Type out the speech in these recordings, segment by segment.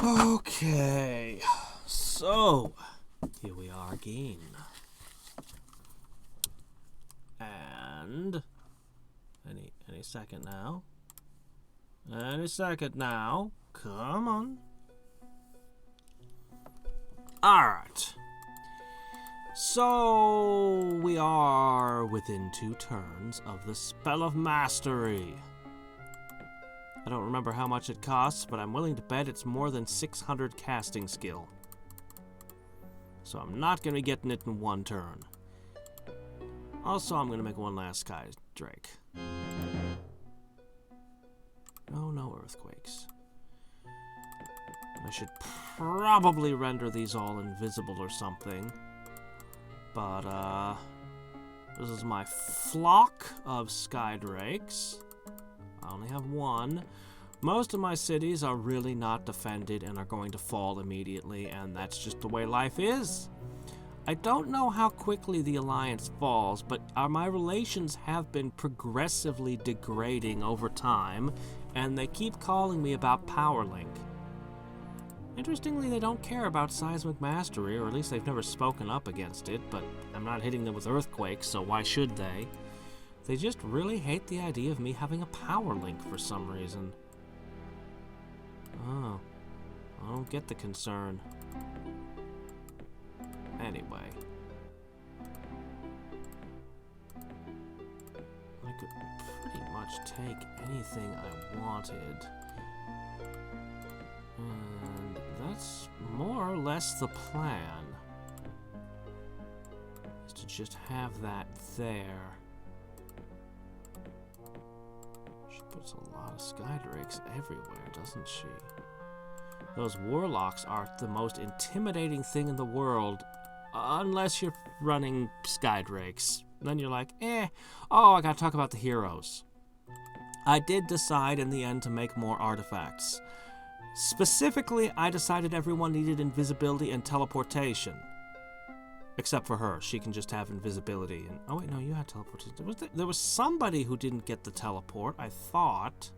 Okay, so here we are again. And any second now. Any second now. Come on. Alright. So we are within 2 turns of the Spell of Mastery. I don't remember how much it costs, but I'm willing to bet it's more than 600 casting skill. So I'm not going to be getting it in 1 turn. Also, I'm going to make one last Sky Drake. Oh, no earthquakes. I should probably render these all invisible or something. But, this is my flock of Sky Drakes. I only have 1. Most of my cities are really not defended and are going to fall immediately, and that's just the way life is. I don't know how quickly the Alliance falls, but my relations have been progressively degrading over time, and they keep calling me about Power Link. Interestingly, they don't care about Seismic Mastery, or at least they've never spoken up against it, but I'm not hitting them with earthquakes, so why should they? They just really hate the idea of me having a Power Link for some reason. Oh, I don't get the concern. Anyway. I could pretty much take anything I wanted. And that's more or less the plan. Is to just have that there. She puts a lot of Sky Drakes everywhere, doesn't she? Those warlocks are the most intimidating thing in the world, unless you're running Sky Drakes. Then you're like, oh, I gotta talk about the heroes. I did decide in the end to make more artifacts. Specifically, I decided everyone needed invisibility and teleportation. Except for her. She can just have invisibility. And oh wait, no, you had teleportation. There was somebody who didn't get the teleport, I thought.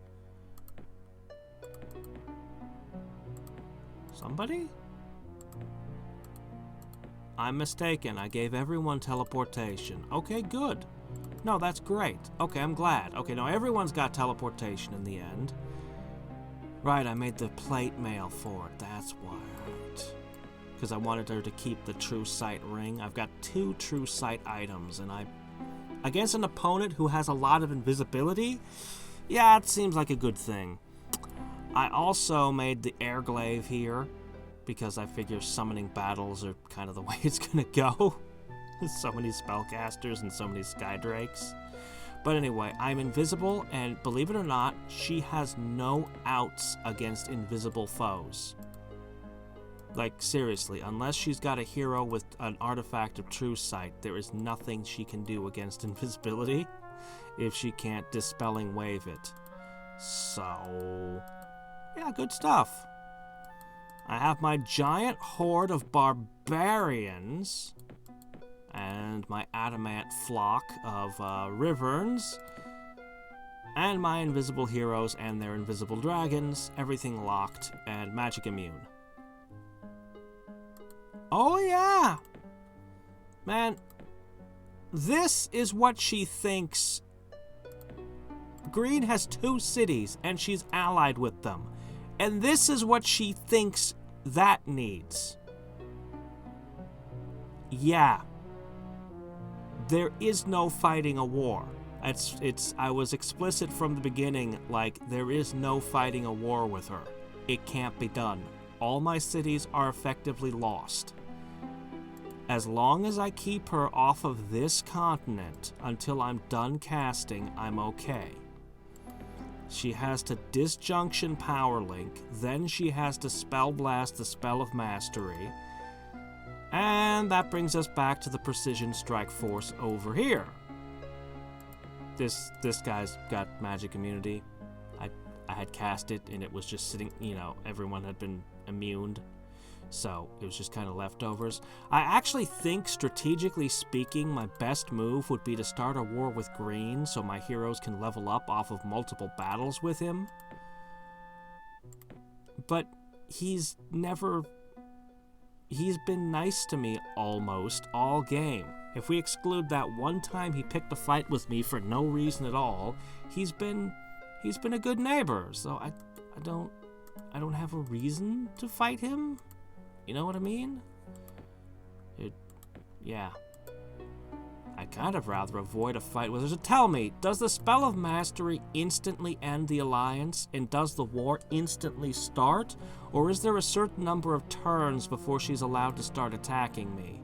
Somebody? I'm mistaken. I gave everyone teleportation. Okay, good. No, that's great. Okay, I'm glad. Okay, no, everyone's got teleportation in the end. Right, I made the plate mail for it. That's why. Right. Because I wanted her to keep the True Sight ring. I've got 2 True Sight items, and against an opponent who has a lot of invisibility, yeah, it seems like a good thing. I also made the Airglaive here, because I figure summoning battles are kind of the way it's gonna go. So many spellcasters and so many Sky Drakes. But anyway, I'm invisible, and believe it or not, she has no outs against invisible foes. Like, seriously, unless she's got a hero with an artifact of True Sight, there is nothing she can do against invisibility if she can't Dispelling Wave it. So, yeah, good stuff. I have my giant horde of barbarians and my adamant flock of Riverns, and my invisible heroes and their invisible dragons, everything locked and magic immune. Oh yeah! Man, this is what she thinks. Green has 2 cities and she's allied with them. And this is what she thinks that needs. Yeah. There is no fighting a war. I was explicit from the beginning, like, there is no fighting a war with her. It can't be done. All my cities are effectively lost. As long as I keep her off of this continent until I'm done casting, I'm okay. She has to Disjunction Power Link, then she has to Spell Blast the Spell of Mastery, and that brings us back to the Precision Strike Force over here. This guy's got magic immunity. I had cast it, and it was just sitting, everyone had been immuned, so it was just kind of leftovers. I actually think, strategically speaking, my best move would be to start a war with Green so my heroes can level up off of multiple battles with him. But he's been nice to me almost all game. If we exclude that one time he picked a fight with me for no reason at all, he's been a good neighbor. So I don't have a reason to fight him. You know what I mean? Yeah. I'd kind of rather avoid a fight with her. So tell me, does the spell of mastery instantly end the alliance? And does the war instantly start? Or is there a certain number of turns before she's allowed to start attacking me?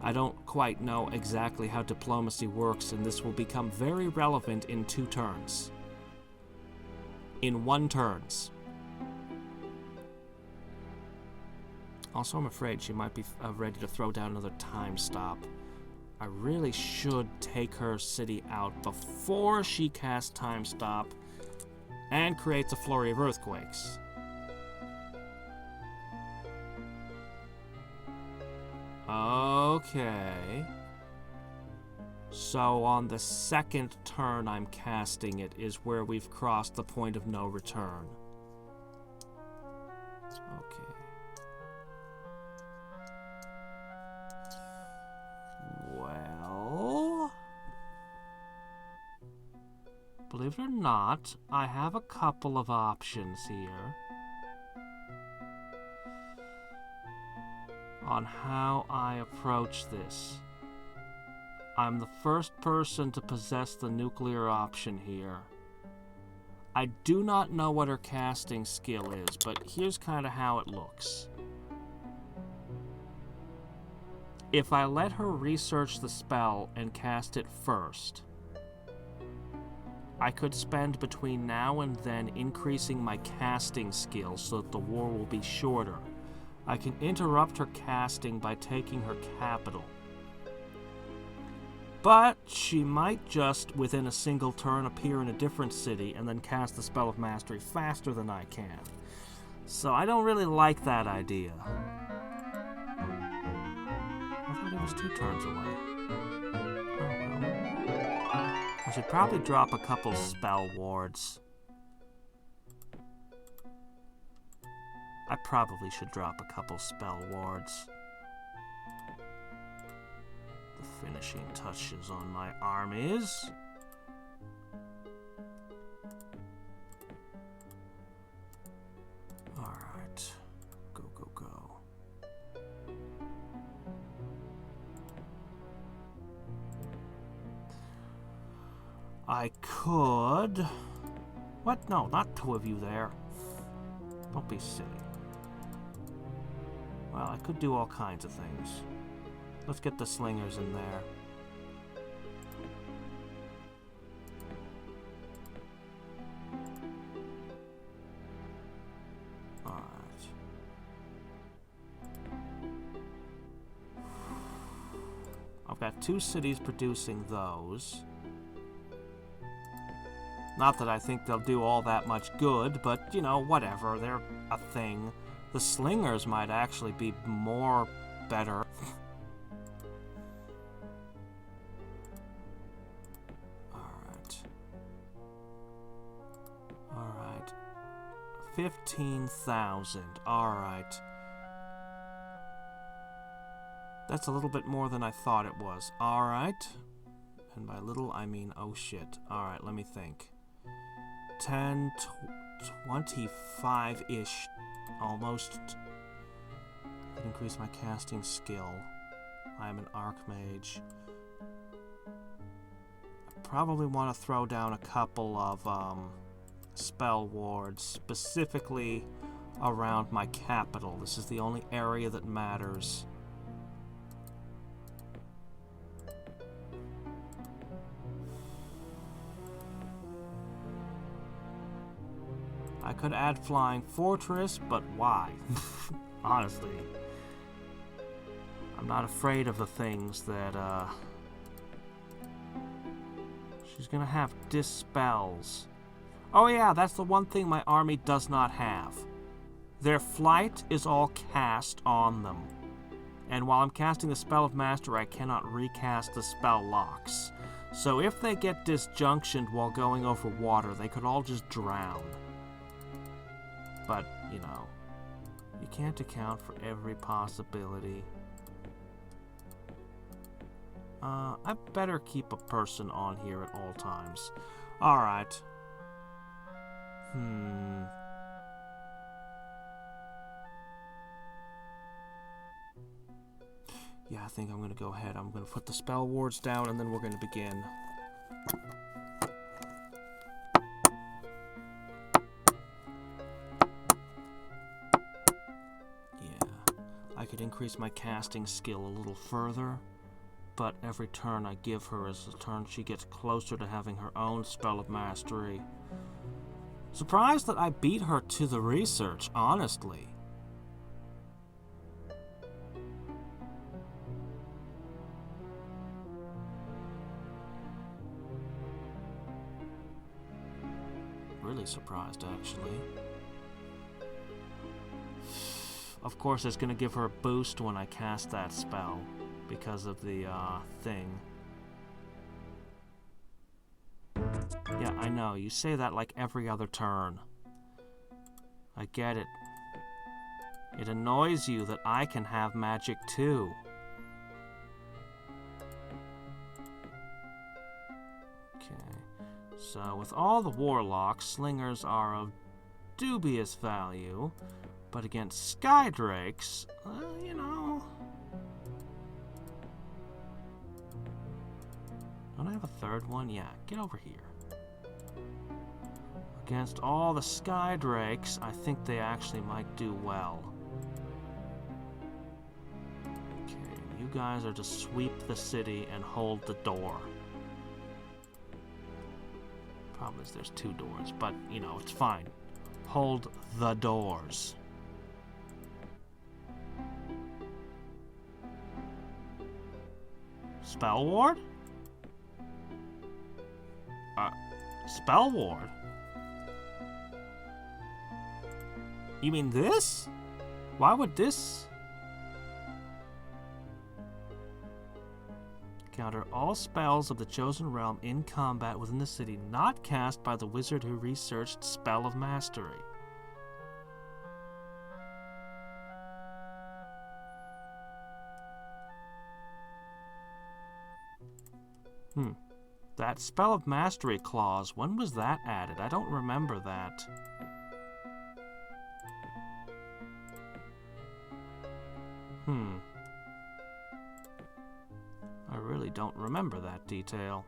I don't quite know exactly how diplomacy works, and this will become very relevant in 2 turns. In 1 turns. Also, I'm afraid she might be ready to throw down another time stop. I really should take her city out before she casts time stop and creates a flurry of earthquakes. Okay. So on the 2nd turn I'm casting it is where we've crossed the point of no return. Okay. Well, believe it or not, I have a couple of options here on how I approach this. I'm the first person to possess the nuclear option here. I do not know what her casting skill is, but here's kind of how it looks. If I let her research the spell and cast it first, I could spend between now and then increasing my casting skill so that the war will be shorter. I can interrupt her casting by taking her capital. But she might just, within a single turn, appear in a different city and then cast the spell of mastery faster than I can. So I don't really like that idea. I thought it was 2 turns away. Oh well. I should probably drop a couple spell wards. I probably should drop a couple spell wards. The finishing touches on my armies. Alright. Go, go, go. I could... What? No, not 2 of you there. Don't be silly. Well, I could do all kinds of things. Let's get the slingers in there. Alright. I've got 2 cities producing those. Not that I think they'll do all that much good, but, you know, whatever. They're a thing. The slingers might actually be more better. Alright. 15,000. Alright. That's a little bit more than I thought it was. Alright. And by little, I mean, oh shit. Alright, let me think. 10, 25-ish. Almost. Increase my casting skill. I'm an archmage. I probably want to throw down a couple of spell wards, specifically around my capital. This is the only area that matters. I could add Flying Fortress, but why? Honestly. I'm not afraid of the things that, she's gonna have dispels. Oh yeah, that's the one thing my army does not have. Their flight is all cast on them. And while I'm casting the spell of mastery, I cannot recast the spell locks. So if they get disjunctioned while going over water, they could all just drown. But, you know, you can't account for every possibility. I better keep a person on here at all times. Alright. Yeah, I think I'm gonna go ahead. I'm gonna put the spell wards down and then we're gonna begin. Yeah, I could increase my casting skill a little further, but every turn I give her is a turn she gets closer to having her own spell of mastery. Surprised that I beat her to the research, honestly. Really surprised, actually. Of course, it's going to give her a boost when I cast that spell because of the thing. Yeah, I know. You say that like every other turn. I get it. It annoys you that I can have magic too. Okay. So, with all the warlocks, slingers are of dubious value, but against skydrakes, you know... Don't I have a third one? Yeah, get over here. Against all the skydrakes, I think they actually might do well. Okay, you guys are to sweep the city and hold the door. Problem is there's two doors, but, you know, it's fine. Hold the doors. Spell ward? Spell ward? You mean this? Why would this? Counter all spells of the chosen realm in combat within the city not cast by the wizard who researched Spell of Mastery. That Spell of Mastery clause, when was that added? I don't remember that. I really don't remember that detail.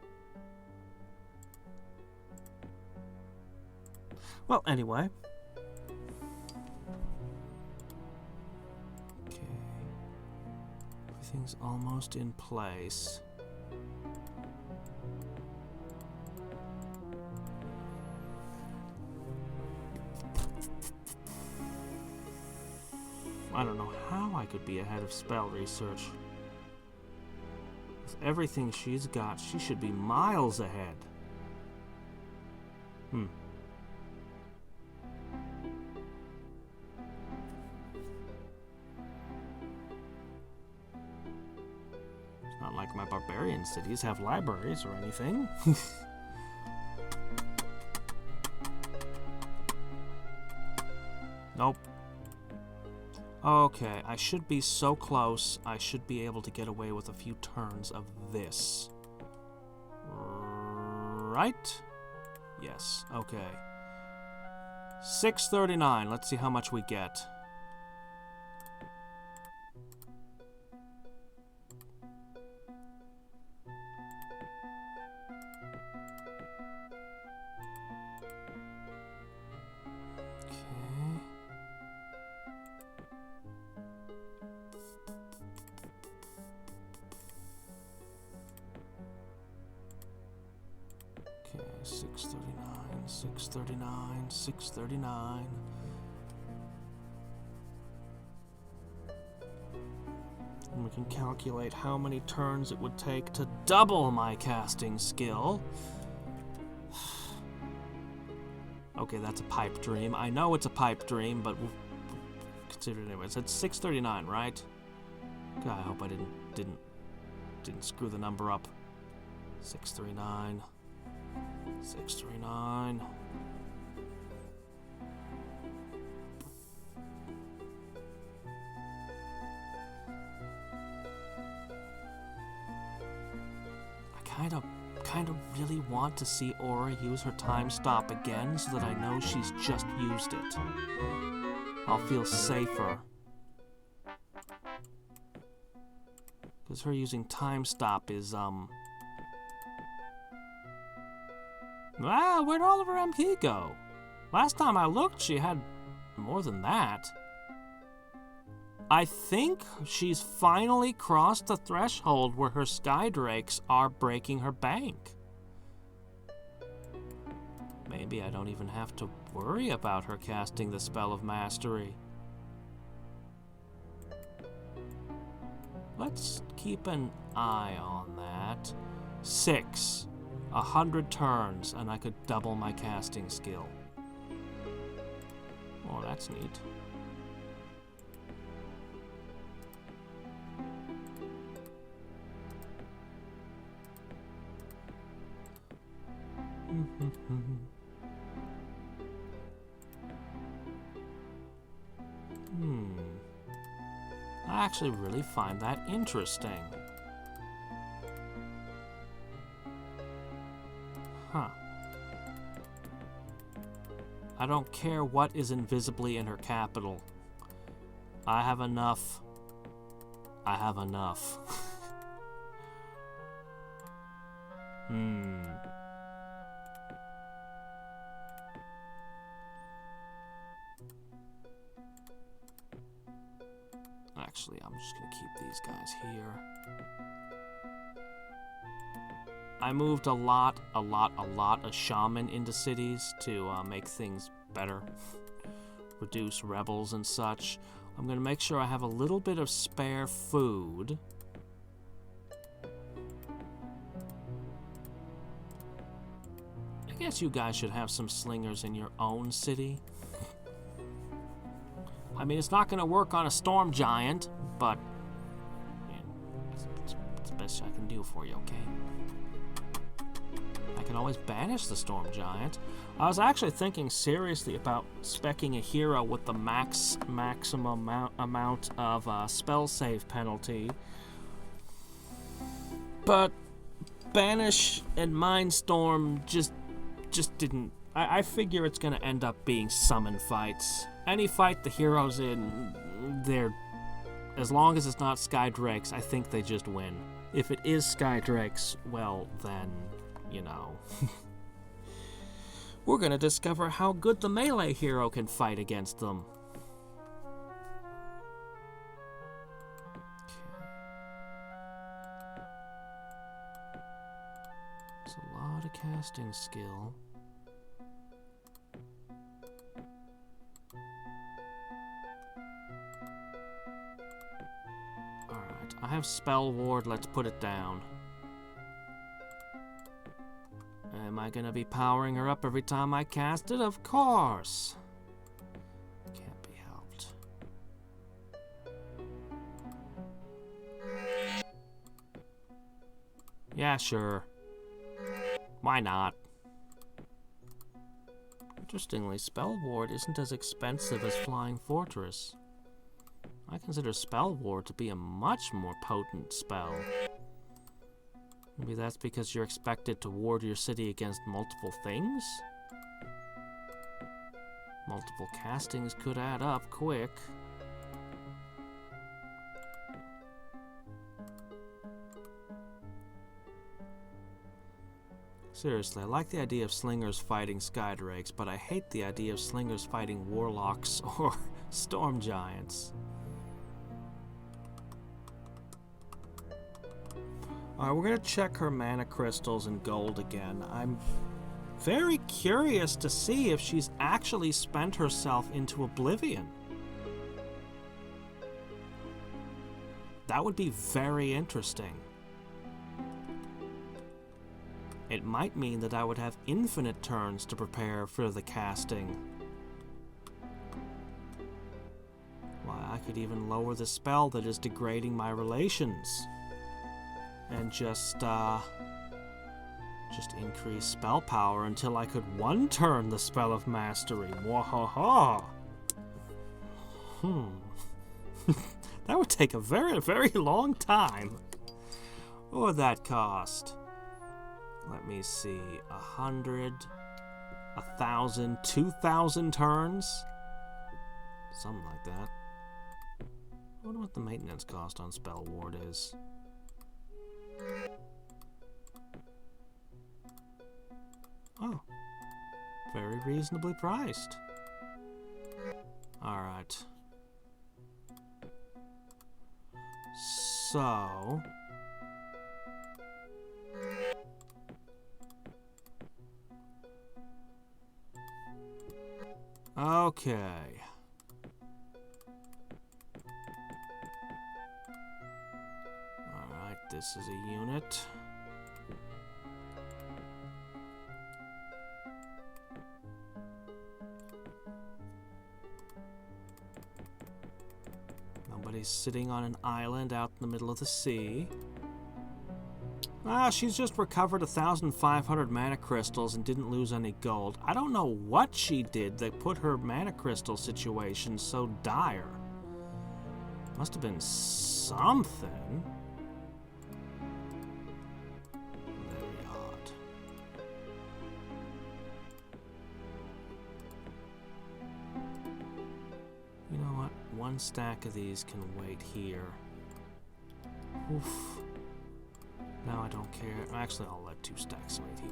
Well, anyway. Okay. Everything's almost in place. I don't know how I could be ahead of spell research. With everything she's got, she should be miles ahead. It's not like my barbarian cities have libraries or anything. Nope. Okay, I should be so close, I should be able to get away with a few turns of this. Right? Yes, okay. 639, let's see how much we get. Okay, 639, 639, 639. And we can calculate how many turns it would take to double my casting skill. Okay, that's a pipe dream. I know it's a pipe dream, but we'll consider it anyway. It's 639, right? God, I hope I didn't screw the number up. 639. 639. kind of really want to see Aura use her time stop again so that I know she's just used it. I'll feel safer. Because her using time stop is, Well, where'd all of her MP go? Last time I looked, she had more than that. I think she's finally crossed the threshold where her Skydrakes are breaking her bank. Maybe I don't even have to worry about her casting the Spell of Mastery. Let's keep an eye on that. 6. 100 turns, and I could double my casting skill. Oh, that's neat. I actually really find that interesting. Huh. I don't care what is invisibly in her capital. I have enough. I have enough. Actually, I'm just gonna keep these guys here. I moved a lot of shaman into cities to make things better. Reduce rebels and such. I'm gonna make sure I have a little bit of spare food. I guess you guys should have some slingers in your own city. I mean, it's not going to work on a storm giant, but it's the best I can do for you, okay? I can always banish the storm giant. I was actually thinking seriously about speccing a hero with the maximum amount of spell save penalty, but banish and mindstorm just didn't. I figure it's going to end up being summon fights. Any fight the hero's in, they're... As long as it's not Skydrakes, I think they just win. If it is Skydrakes, well, then, you know. We're gonna discover how good the melee hero can fight against them. It's a lot of casting skill. I have Spell Ward, let's put it down. Am I gonna be powering her up every time I cast it? Of course. Can't be helped. Yeah, sure. Why not? Interestingly, Spell Ward isn't as expensive as Flying Fortress. I consider Spell Ward to be a much more potent spell. Maybe that's because you're expected to ward your city against multiple things? Multiple castings could add up quick. Seriously, I like the idea of slingers fighting Skydrakes, but I hate the idea of slingers fighting warlocks or storm giants. Alright, we're gonna check her mana crystals and gold again. I'm very curious to see if she's actually spent herself into oblivion. That would be very interesting. It might mean that I would have infinite turns to prepare for the casting. Why, I could even lower the spell that is degrading my relations. And just increase spell power until I could one-turn the Spell of Mastery. Wahaha! That would take a very, very long time. What would that cost? Let me see. 100, 1,000, 2,000 turns? Something like that. I wonder what the maintenance cost on Spell Ward is. Oh. Very reasonably priced. Alright. So... okay. Alright, this is a unit. Nobody's sitting on an island out in the middle of the sea. Ah, she's just recovered 1,500 mana crystals and didn't lose any gold. I don't know what she did that put her mana crystal situation so dire. Must have been something. Very odd. You know what? One stack of these can wait here. Oof. Now I don't care. Actually, I'll let 2 stacks wait here.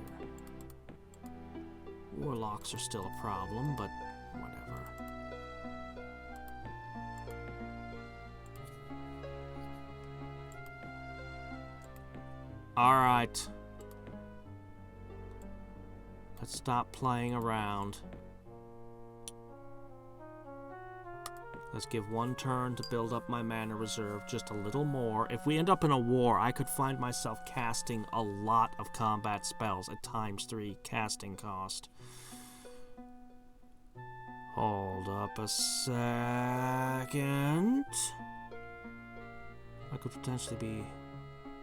Warlocks are still a problem, but whatever. Alright. Let's stop playing around. Let's give 1 turn to build up my mana reserve just a little more. If we end up in a war, I could find myself casting a lot of combat spells at ×3 casting cost. Hold up a second. I could potentially be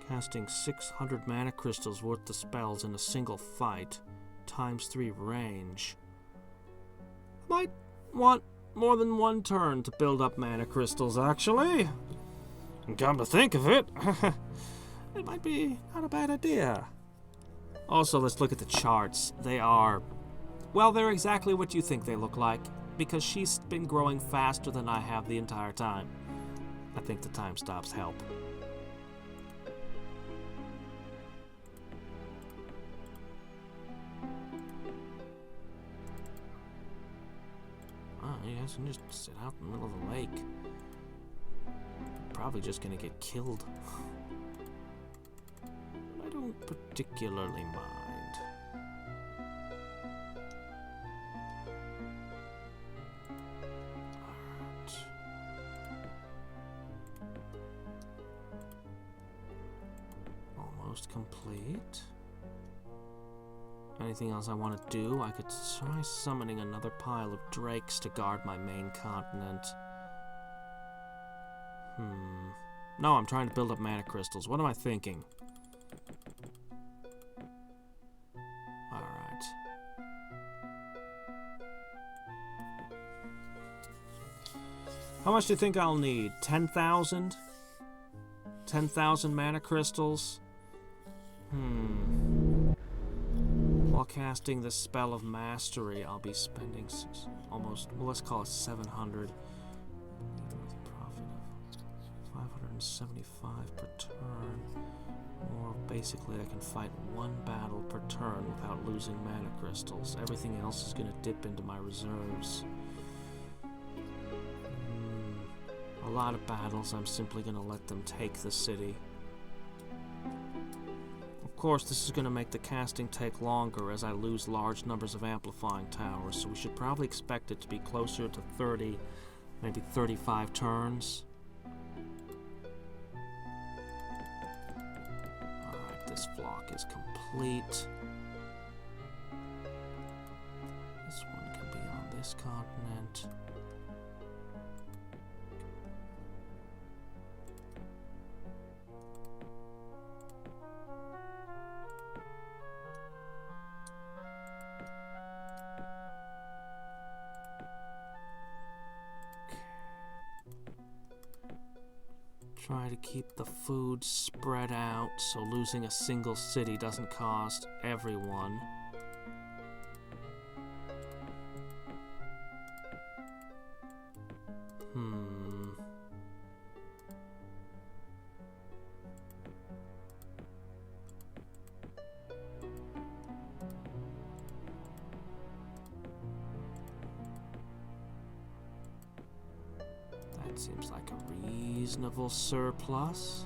casting 600 mana crystals worth of spells in a single fight, ×3 range. Might want more than 1 turn to build up mana crystals, actually. And come to think of it, it might be not a bad idea. Also, let's look at the charts. They are, well, they're exactly what you think they look like, because she's been growing faster than I have the entire time. I think the time stops help. You guys can just sit out in the middle of the lake. Probably just gonna get killed. I don't particularly mind. Alright. Almost complete. Anything else I want to do? I could try summoning another pile of drakes to guard my main continent. No, I'm trying to build up mana crystals. What am I thinking? Alright. How much do you think I'll need? 10,000? 10,000 mana crystals? While casting the spell of mastery, I'll be spending almost, well, let's call it 700. Profit of 575 per turn. Or basically, I can fight 1 battle per turn without losing mana crystals. Everything else is going to dip into my reserves. A lot of battles, I'm simply going to let them take the city. Of course, this is going to make the casting take longer as I lose large numbers of amplifying towers, so we should probably expect it to be closer to 30, maybe 35 turns. Alright, this flock is complete. This one can be on this continent. Try to keep the food spread out so losing a single city doesn't cost everyone. That seems like a reasonable surplus.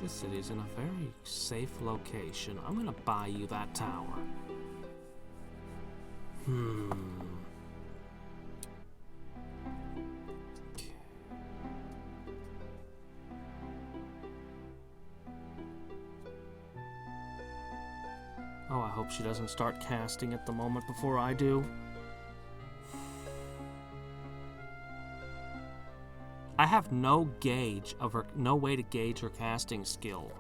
This city's in a very safe location. I'm gonna buy you that tower. Okay. Oh, I hope she doesn't start casting at the moment before I do. I have no way to gauge her casting skill.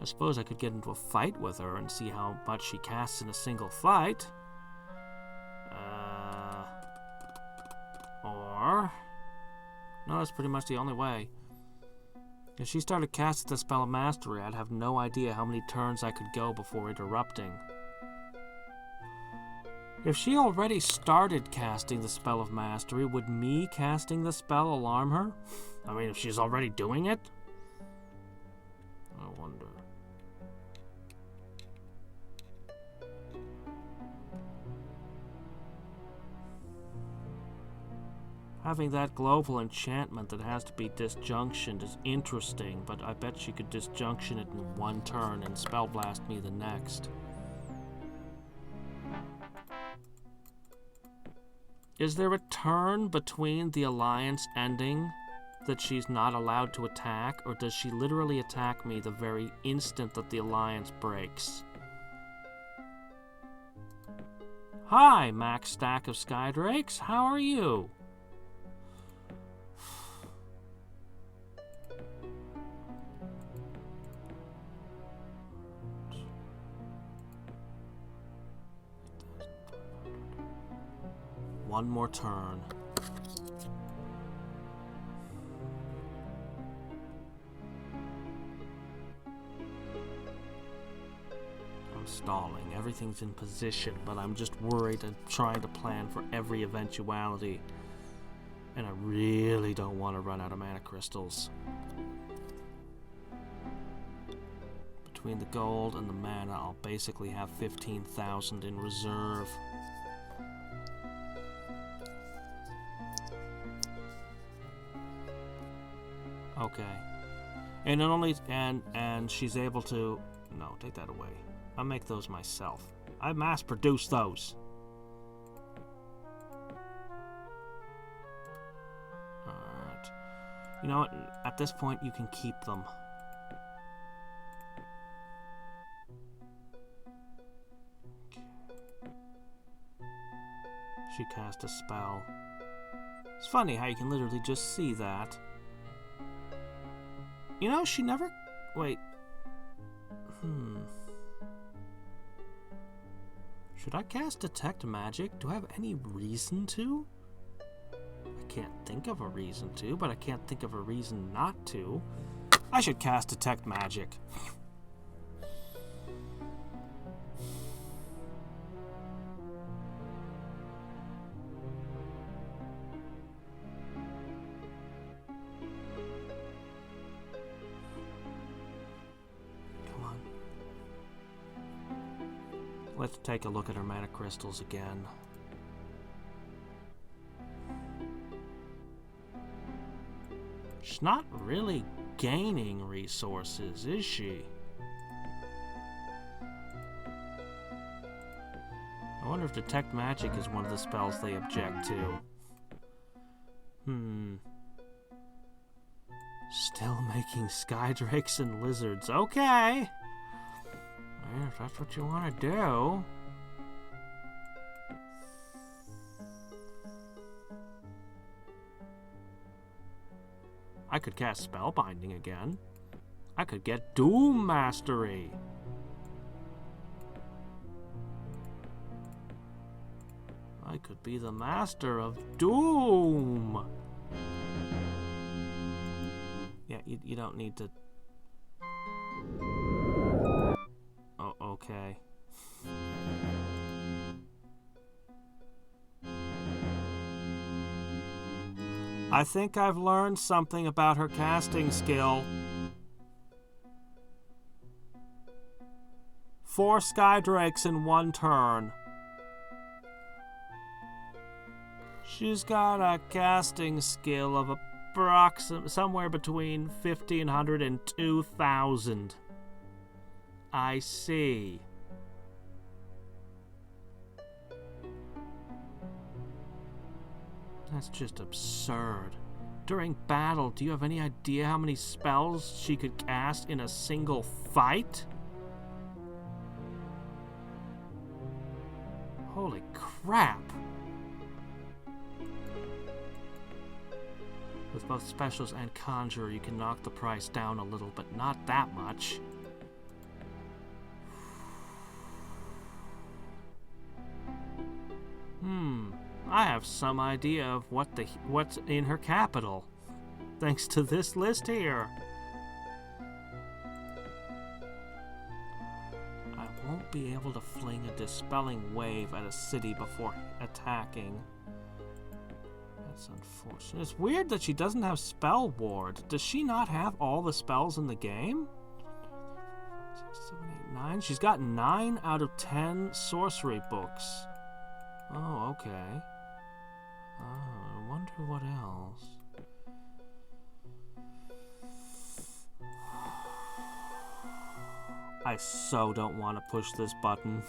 I suppose I could get into a fight with her and see how much she casts in a single fight. Or... No, that's pretty much the only way. If she started casting the spell of mastery, I'd have no idea how many turns I could go before interrupting. If she already started casting the spell of mastery, would me casting the spell alarm her? I mean, if she's already doing it? I wonder. Having that global enchantment that has to be disjunctioned is interesting, but I bet she could disjunction it in one turn and spell blast me the next. Is there a turn between the alliance ending that she's not allowed to attack, or does she literally attack me the very instant that the alliance breaks? Hi, Max Stack of Skydrakes. How are you? One more turn. I'm stalling. Everything's in position, but I'm just worried and trying to plan for every eventuality. And I really don't want to run out of mana crystals. Between the gold and the mana, I'll basically have 15,000 in reserve. Okay. And it only and she's able to no, take that away. I'll make those myself. I mass produce those. Alright. You know what? At this point you can keep them. She cast a spell. It's funny how you can literally just see that. You know, she never... Wait. Should I cast Detect Magic? Do I have any reason to? I can't think of a reason to, but I can't think of a reason not to. I should cast Detect Magic. Let's take a look at her mana crystals again. She's not really gaining resources, is she? I wonder if Detect Magic is one of the spells they object to. Still making Skydrakes and Lizards. Okay! Yeah, if that's what you want to do. I could cast Spellbinding again. I could get Doom Mastery. I could be the master of doom. Yeah, you don't need to... Oh, okay. I think I've learned something about her casting skill. 4 Skydrakes in 1 turn. She's got a casting skill of approximately somewhere between 1,500 and 2,000. I see. That's just absurd. During battle, do you have any idea how many spells she could cast in a single fight? Holy crap! With both specials and conjure, you can knock the price down a little, but not that much. I have some idea of what's in her capital, thanks to this list here. I won't be able to fling a dispelling wave at a city before attacking. That's unfortunate. It's weird that she doesn't have Spell Ward. Does she not have all the spells in the game? 6, 7, 8, 9. She's got 9 out of 10 sorcery books. Oh, okay. Oh, I wonder what else. I so don't want to push this button.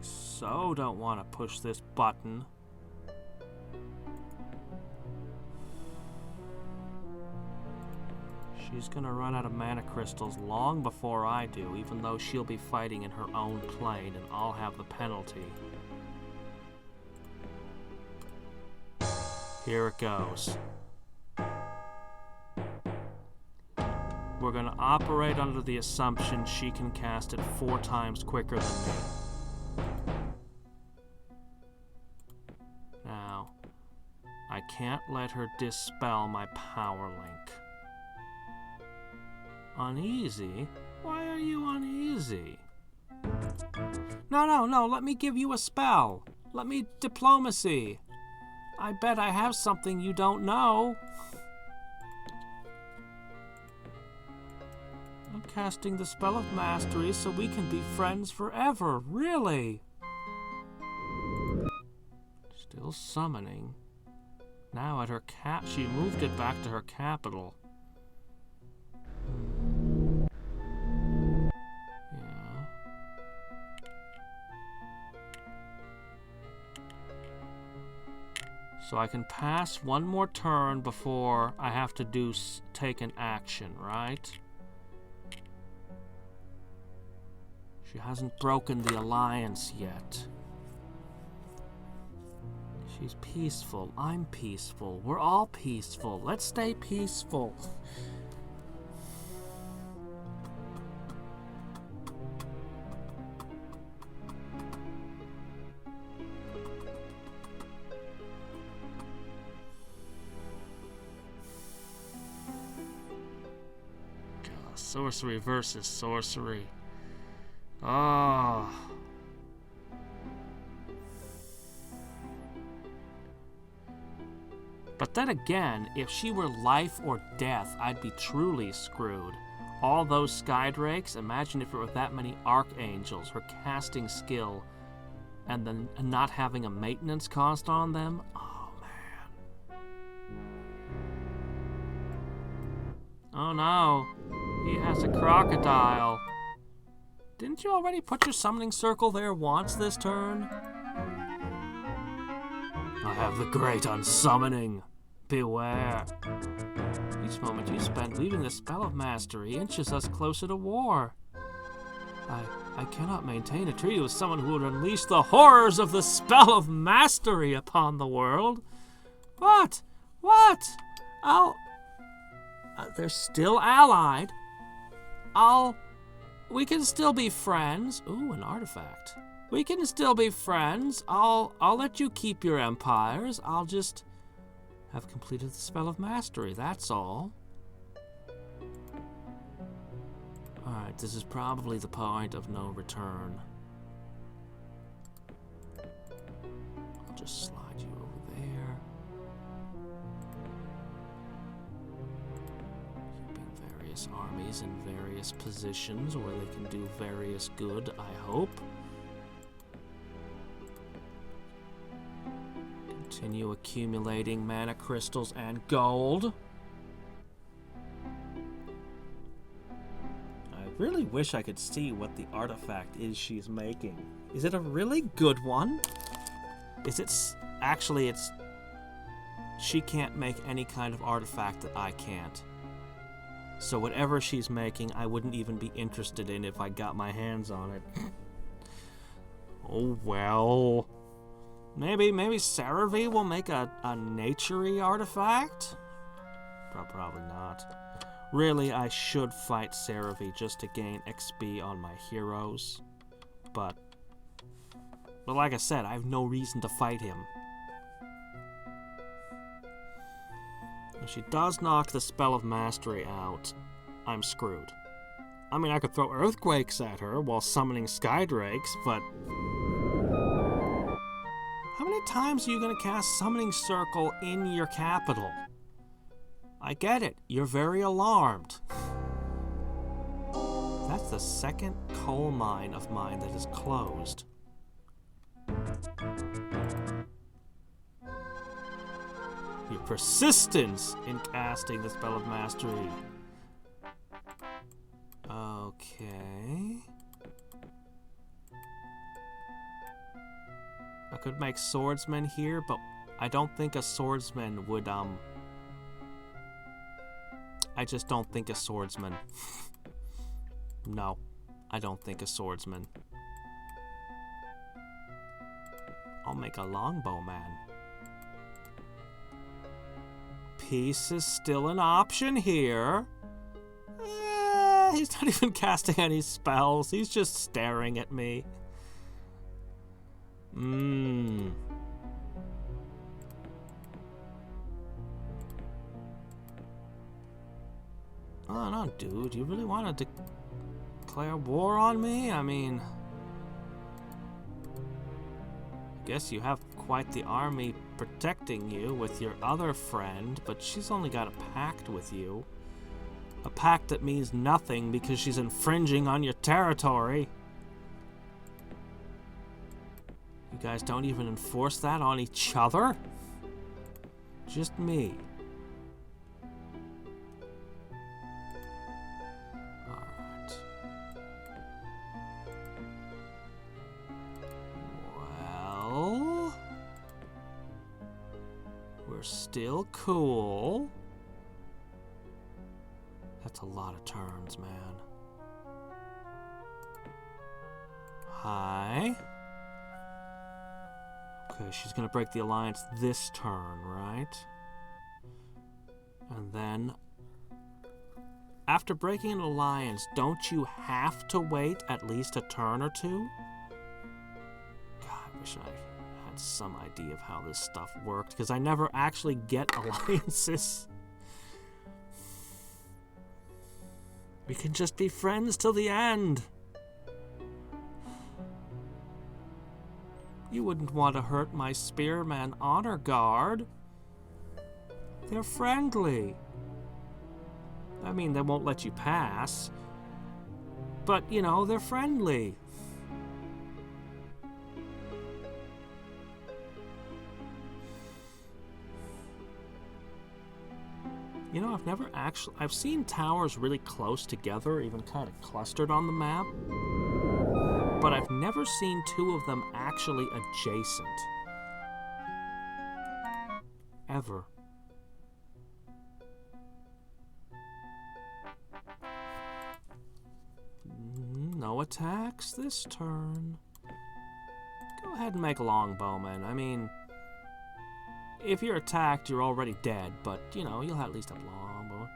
So don't want to push this button. She's gonna run out of mana crystals long before I do, even though she'll be fighting in her own plane and I'll have the penalty. Here it goes. We're gonna operate under the assumption she can cast it 4 times quicker than me. Now, I can't let her dispel my power link. Uneasy? Why are you uneasy? No, let me give you a spell. Let me diplomacy. I bet I have something you don't know. I'm casting the spell of mastery so we can be friends forever, really. Still summoning. Now at her she moved it back to her capital. Yeah. So I can pass one more turn before I have to take an action, right? She hasn't broken the alliance yet. She's peaceful. I'm peaceful. We're all peaceful. Let's stay peaceful. Sorcery versus sorcery. Ah. But then again, if she were life or death, I'd be truly screwed. All those Skydrakes, imagine if it were that many Archangels, her casting skill, and then not having a maintenance cost on them. Oh, man. Oh, no. He has a crocodile. Didn't you already put your summoning circle there once this turn? I have the great unsummoning. Beware. Each moment you spend weaving the spell of mastery inches us closer to war. I cannot maintain a treaty with someone who would unleash the horrors of the spell of mastery upon the world. What? What? They're still allied. We can still be friends. Ooh, an artifact. We can still be friends. I'll let you keep your empires. I'll just have completed the spell of mastery, that's all. Alright, this is probably the point of no return. I'll just slide you over there. Keeping various armies in various positions where they can do various good, I hope. Continue accumulating mana crystals and gold. I really wish I could see what the artifact is she's making. Is it a really good one? Is it... Actually, it's... She can't make any kind of artifact that I can't. So whatever she's making, I wouldn't even be interested in if I got my hands on it. Oh, well... Maybe Cerevi will make a nature-y artifact? Probably not. Really, I should fight Cerevi just to gain XP on my heroes. But like I said, I have no reason to fight him. If she does knock the spell of mastery out, I'm screwed. I mean, I could throw earthquakes at her while summoning Skydrakes, but... How many times are you going to cast Summoning Circle in your capital? I get it. You're very alarmed. That's the second coal mine of mine that is closed. Your persistence in casting the spell of mastery. Okay. I could make swordsmen here, but I don't think a swordsman would, I just don't think a swordsman. No, I don't think a swordsman. I'll make a longbowman. Peace is still an option here. He's not even casting any spells. He's just staring at me. Oh no, dude. You really want to declare war on me? I mean... I guess you have quite the army protecting you with your other friend, but she's only got a pact with you. A pact that means nothing because she's infringing on your territory. You guys don't even enforce that on each other? Just me. Alright. Well... We're still cool. That's a lot of turns, man. Hi. Okay, she's gonna break the alliance this turn, right? And then... After breaking an alliance, don't you have to wait at least a turn or two? God, I wish I had some idea of how this stuff worked, because I never actually get alliances. We can just be friends till the end. You wouldn't want to hurt my Spearman Honor Guard. They're friendly. I mean, they won't let you pass. But, you know, they're friendly. You know, I've seen towers really close together, even kind of clustered on the map. But I've never seen two of them actually adjacent. Ever. No no attacks this turn. Go ahead and make longbowmen. I mean, if you're attacked, you're already dead, but, you know, you'll at least have longbowmen.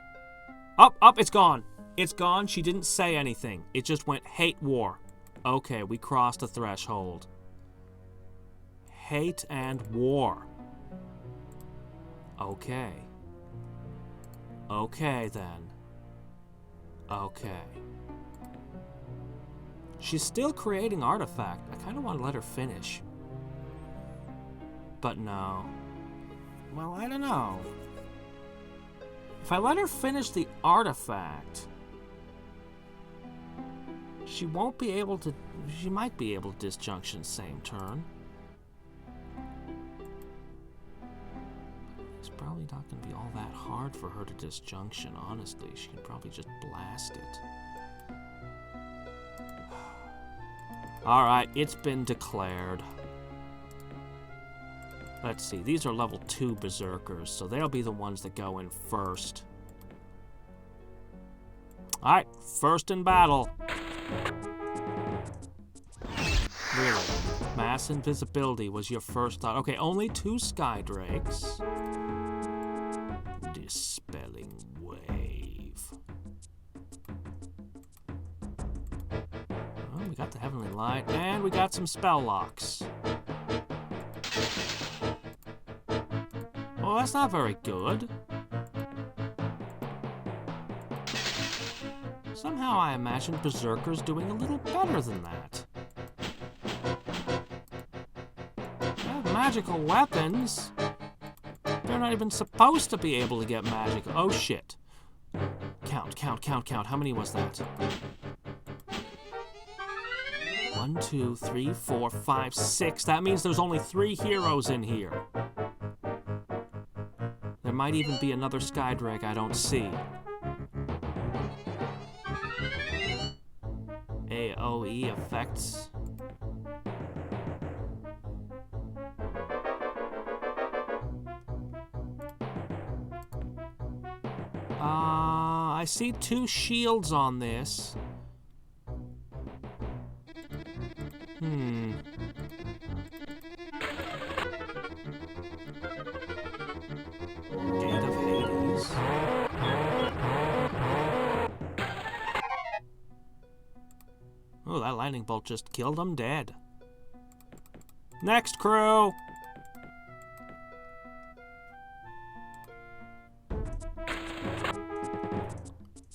Up, it's gone. It's gone. She didn't say anything. It just went, hate war. Okay, we crossed a threshold. Hate and war. Okay. Okay, then. Okay. She's still creating artifact. I kind of want to let her finish. But no. Well, I don't know. If I let her finish the artifact, she won't be able to... She might be able to disjunction same turn. It's probably not going to be all that hard for her to disjunction, honestly. She can probably just blast it. Alright, it's been declared. Let's see, these are level 2 berserkers, so they'll be the ones that go in first. Alright, first in battle. Really? Mass invisibility was your first thought. Okay, only 2 Skydrakes. Dispelling wave. Oh, we got the Heavenly Light, and we got some spell locks. Oh, that's not very good. Somehow I imagined Berserkers doing a little better than that. They have magical weapons. They're not even supposed to be able to get magical. Oh, shit. Count. How many was that? 1, 2, 3, 4, 5, 6. That means there's only 3 heroes in here. There might even be another Skydrake I don't see. AoE effects. I see 2 shields on this. Gate of Hades. Oh, that lightning bolt just killed him dead. Next crew!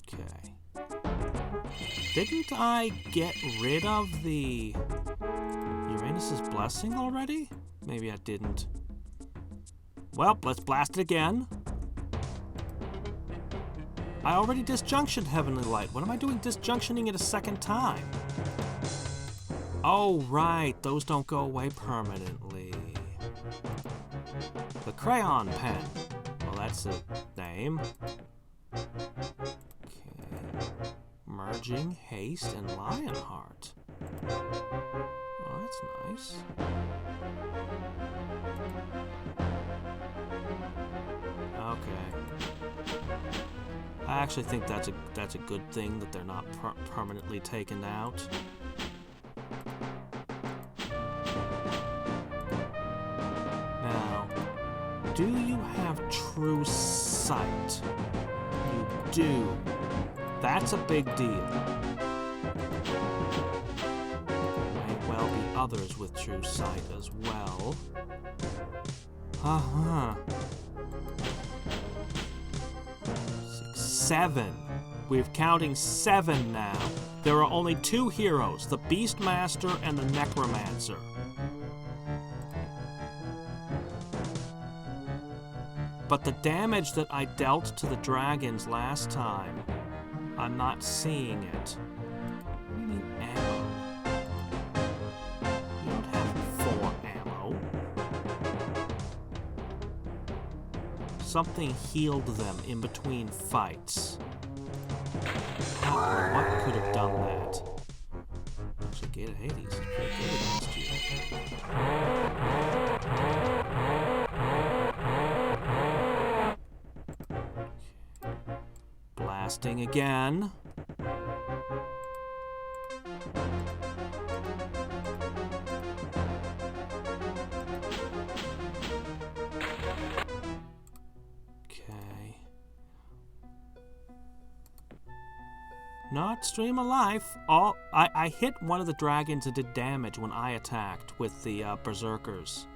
Okay. Didn't I get rid of the Uranus's Blessing already? Maybe I didn't. Well, let's blast it again. I already disjunctioned Heavenly Light. What am I doing disjunctioning it a second time? Oh, right. Those don't go away permanently. The Crayon Pen. Well, that's a name. Okay. Merging, Haste, and Lionheart. Oh, that's nice. Okay. I actually think that's a good thing that they're not permanently taken out. Now, do you have true sight? You do. That's a big deal. There may well be others with true sight as well. Uh-huh. 6, 7. We're counting 7 now. There are only 2 heroes, the Beastmaster and the Necromancer. But the damage that I dealt to the dragons last time, I'm not seeing it. What do you mean ammo? You don't have 4 ammo. Something healed them in between fights. What could have done that? Actually, Gate of Hades is pretty good against you. Blasting again. Not stream of life. I hit one of the dragons and did damage when I attacked with the berserkers.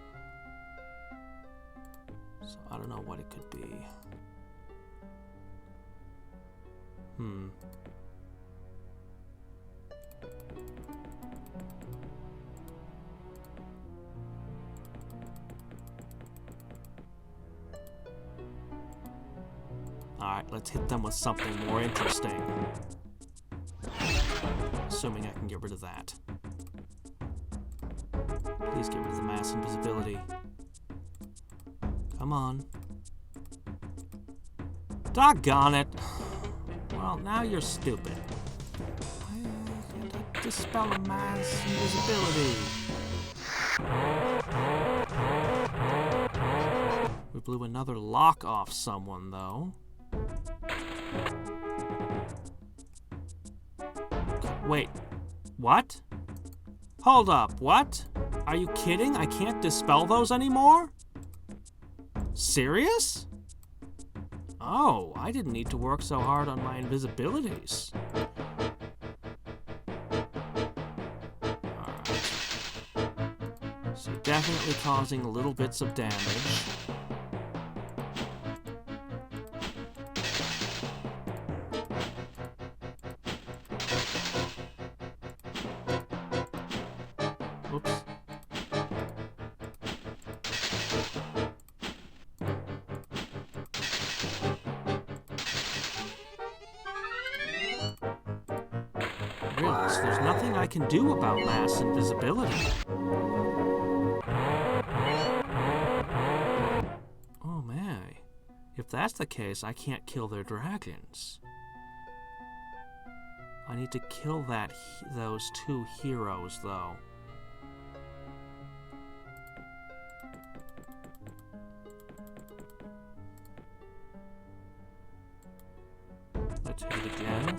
So I don't know what it could be. Alright, let's hit them with something more interesting. Assuming I can get rid of that. Please get rid of the mass invisibility. Come on. Doggone it! Well, now you're stupid. I can't dispel a mass invisibility. We blew another lock off someone, though. Wait, what? Hold up, what? Are you kidding? I can't dispel those anymore? Serious? Oh, I didn't need to work so hard on my invisibilities. Alright. So definitely causing little bits of damage. Oops. Really, so there's nothing I can do about mass invisibility. Oh my. If that's the case, I can't kill their dragons. I need to kill those two heroes, though. Let's hit it again.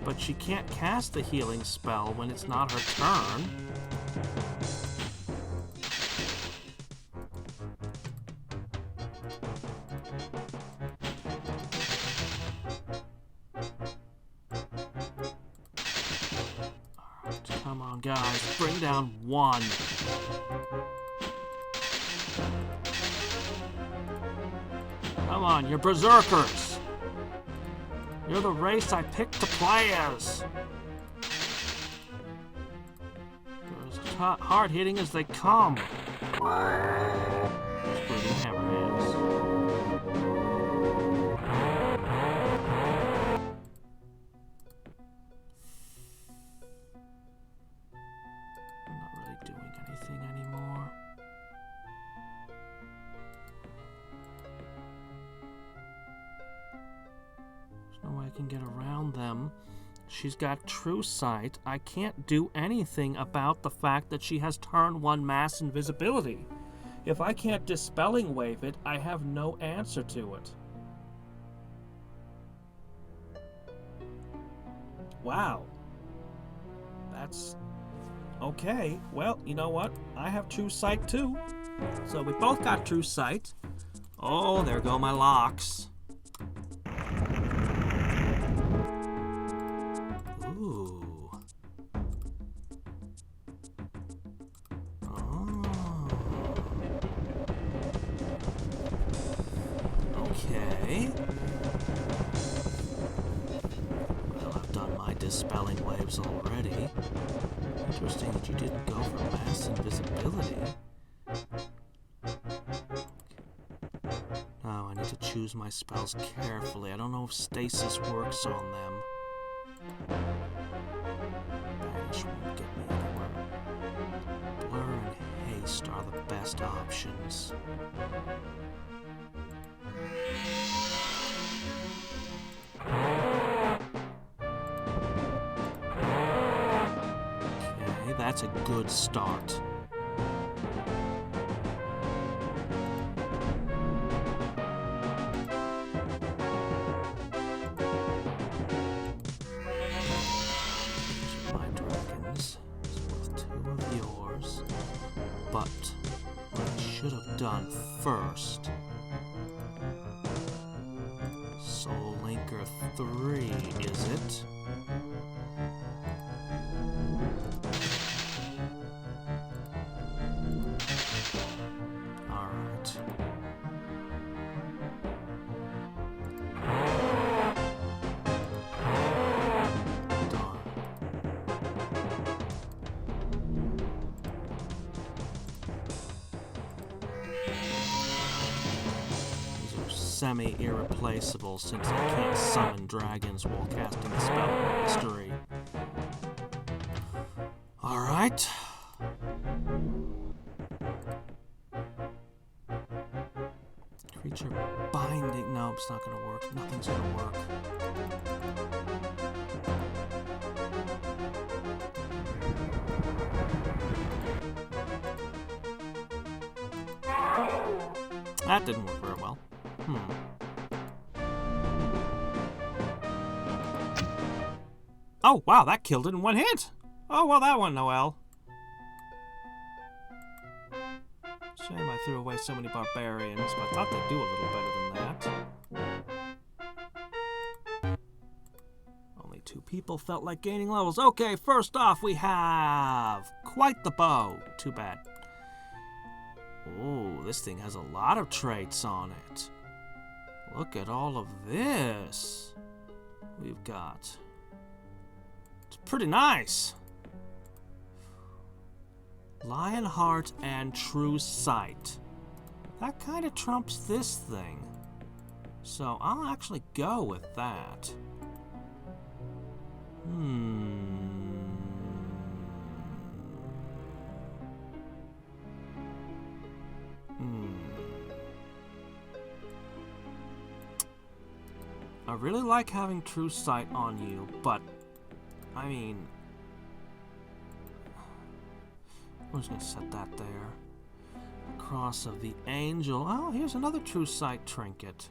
But she can't cast the healing spell when it's not her turn. Alright, come on, guys. Bring down one. Come on, you're berserkers. You're the race I picked to play as. They're as hard-hitting as they come. Screw the hammerheads. I'm not really doing anything anymore. No way I can get around them. She's got true sight. I can't do anything about the fact that she has turn 1 mass invisibility. If I can't dispelling wave it, I have no answer to it. Wow. That's okay. Well, you know what? I have true sight too. So we both got true sight. Oh, there go my locks. Okay. Well, I've done my dispelling waves already. Interesting that you didn't go for mass invisibility. Now I need to choose my spells carefully. I don't know if stasis works on them. Banish won't get me anywhere. Blur and haste are the best options. Okay, that's a good start. should have done first. Soul Linker 3, is it? Alright. Darn. Semi-irreplaceable since I can't summon dragons while casting the spell of mystery. Alright. Creature binding. No, it's not gonna work. Nothing's gonna work. That didn't work very well. Oh, wow, that killed it in one hit. Oh, well, that one, Noelle. Shame I threw away so many barbarians, but I thought they'd do a little better than that. Only 2 people felt like gaining levels. Okay, first off, we have quite the bow. Too bad. Oh, this thing has a lot of traits on it. Look at all of this. We've got... It's pretty nice. Lionheart and True Sight. That kind of trumps this thing. So I'll actually go with that. I really like having True Sight on you, but I mean, I'm just gonna set that there. Cross of the Angel. Oh, here's another True Sight trinket.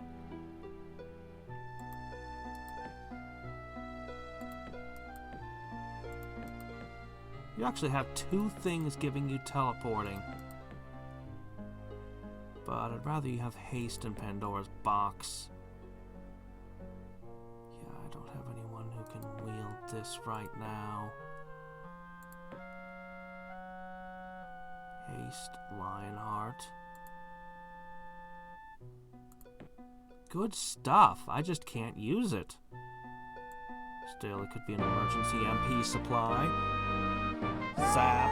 You actually have 2 things giving you teleporting. But I'd rather you have haste in Pandora's box. Yeah, I don't have anyone who can wield this right now. Haste, Lionheart. Good stuff. I just can't use it. Still, it could be an emergency MP supply. Zap.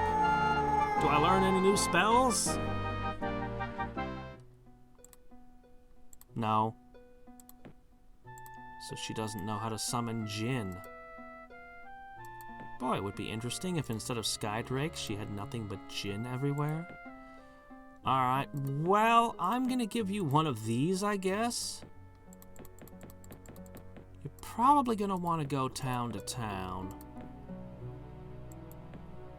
Do I learn any new spells? No. So she doesn't know how to summon Jinn. Boy, it would be interesting if instead of Skydrakes, she had nothing but Jinn everywhere. Alright, well, I'm gonna give you one of these, I guess. You're probably gonna want to go town to town.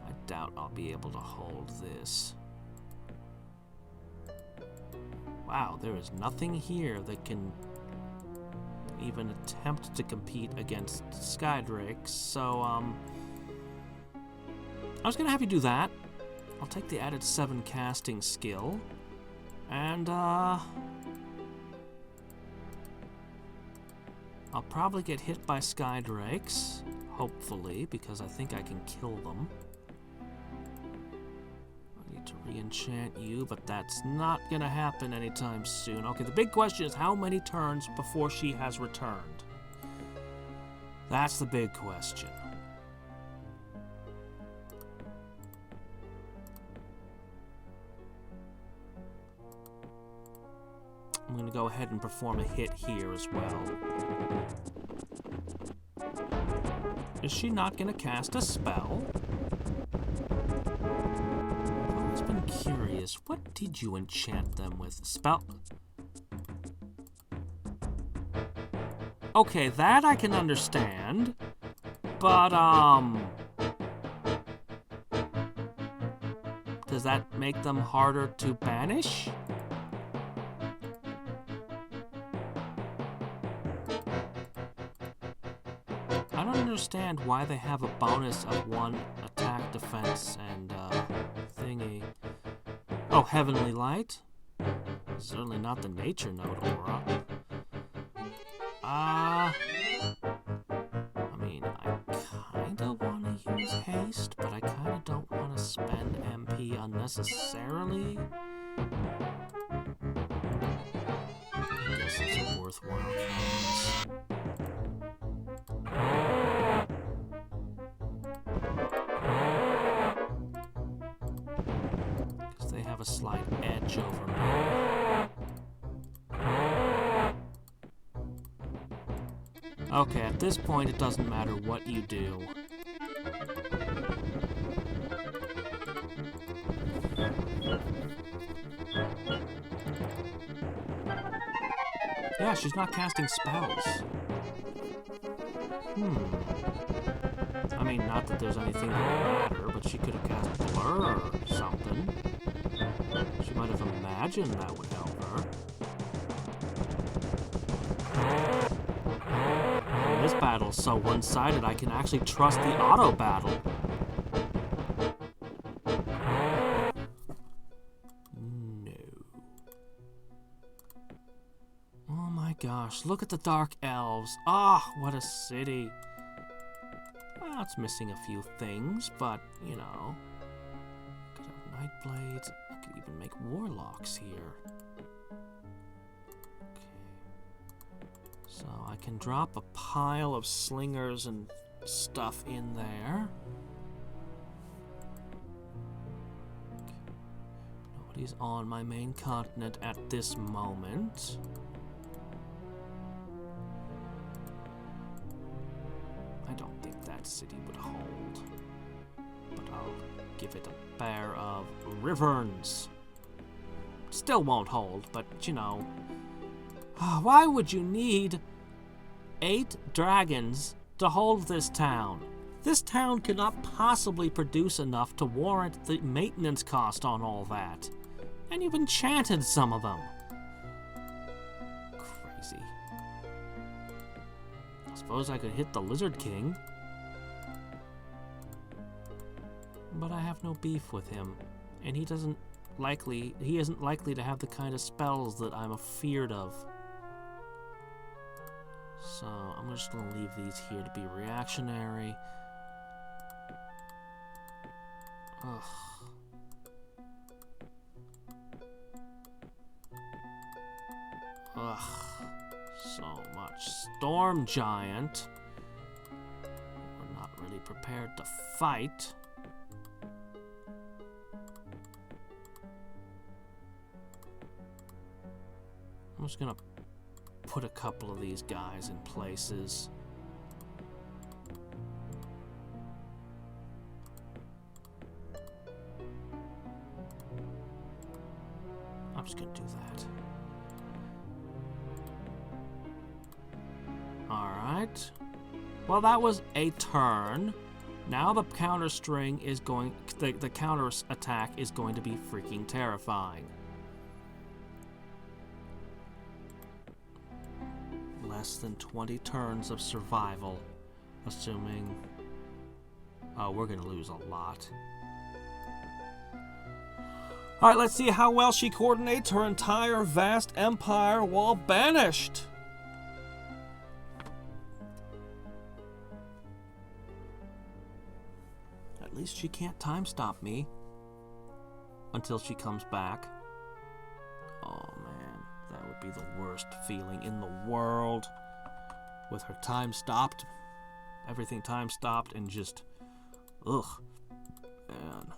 I doubt I'll be able to hold this. Wow, there is nothing here that can even attempt to compete against Skydrakes, so, I was gonna have you do that. I'll take the added 7 casting skill, and, I'll probably get hit by Skydrakes, hopefully, because I think I can kill them. I need to re-enchant you, but that's not gonna happen anytime soon. Okay, the big question is how many turns before she has returned? That's the big question. I'm going to go ahead and perform a hit here as well. Is she not going to cast a spell? I've always been curious. What did you enchant them with? Spell? Okay, that I can understand. But, does that make them harder to banish? I don't understand why they have a bonus of 1 attack, defense, and thingy. Oh, heavenly light? Certainly not the nature node aura. I mean, I kinda wanna use haste, but I kinda don't wanna spend MP unnecessarily. I guess it's a worthwhile choice. Because they have a slight edge over me. Okay, at this point, it doesn't matter what you do. Yeah, she's not casting spells. I mean, not that there's anything that would matter, but she could have cast Blur or something. She might have imagined that would help her. And this battle's so one-sided, I can actually trust the auto battle. Oh my gosh, look at the Dark Elves. Ah, oh, what a city. Well, it's missing a few things, but, you know. Could have Night Blades. I could even make Warlocks here. Okay. So I can drop a pile of slingers and stuff in there. Okay. Nobody's on my main continent at this moment. I don't think that city would hold, but I'll give it a pair of Wyverns. Still won't hold, but you know, why would you need 8 dragons to hold this town? This town cannot possibly produce enough to warrant the maintenance cost on all that, and you've enchanted some of them. Crazy. I suppose I could hit the Lizard King. But I have no beef with him. And he isn't likely to have the kind of spells that I'm afeared of. So I'm just gonna leave these here to be reactionary. Ugh. Ugh. So much. Storm Giant. We're not really prepared to fight. I'm just gonna put a couple of these guys in places. I'm just gonna do that. Alright. Well, that was a turn. Now the counter string is going... The counter attack is going to be freaking terrifying. Less than 20 turns of survival. Assuming... Oh, we're going to lose a lot. Alright, let's see how well she coordinates her entire vast empire while banished. At least she can't time stop me until she comes back. Oh man, that would be the worst feeling in the world. With her time stopped, everything time stopped, and just, ugh, man.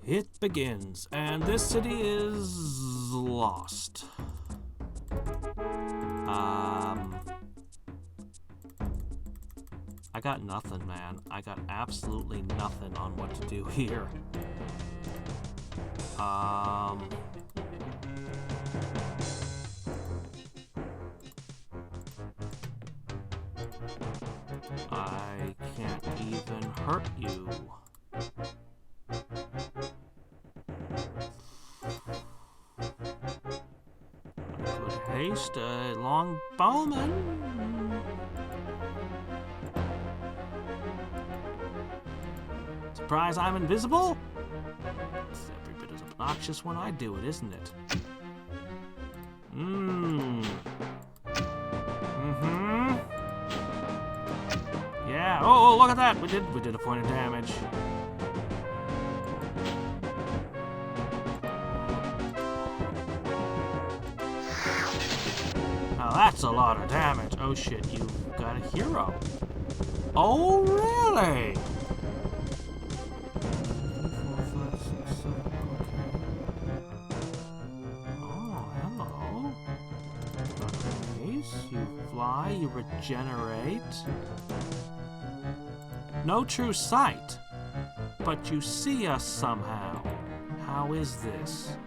It begins, and this city is lost. I got nothing, man. I got absolutely nothing on what to do here. I can't even hurt you. Good haste, a long bowman. Surprise, I'm invisible? It's every bit as obnoxious when I do it, isn't it? Yeah. Oh, look at that. We did a point of damage. Now that's a lot of damage. Oh shit, you've got a hero. Oh really? You fly, you regenerate. No true sight, but you see us somehow. How is this?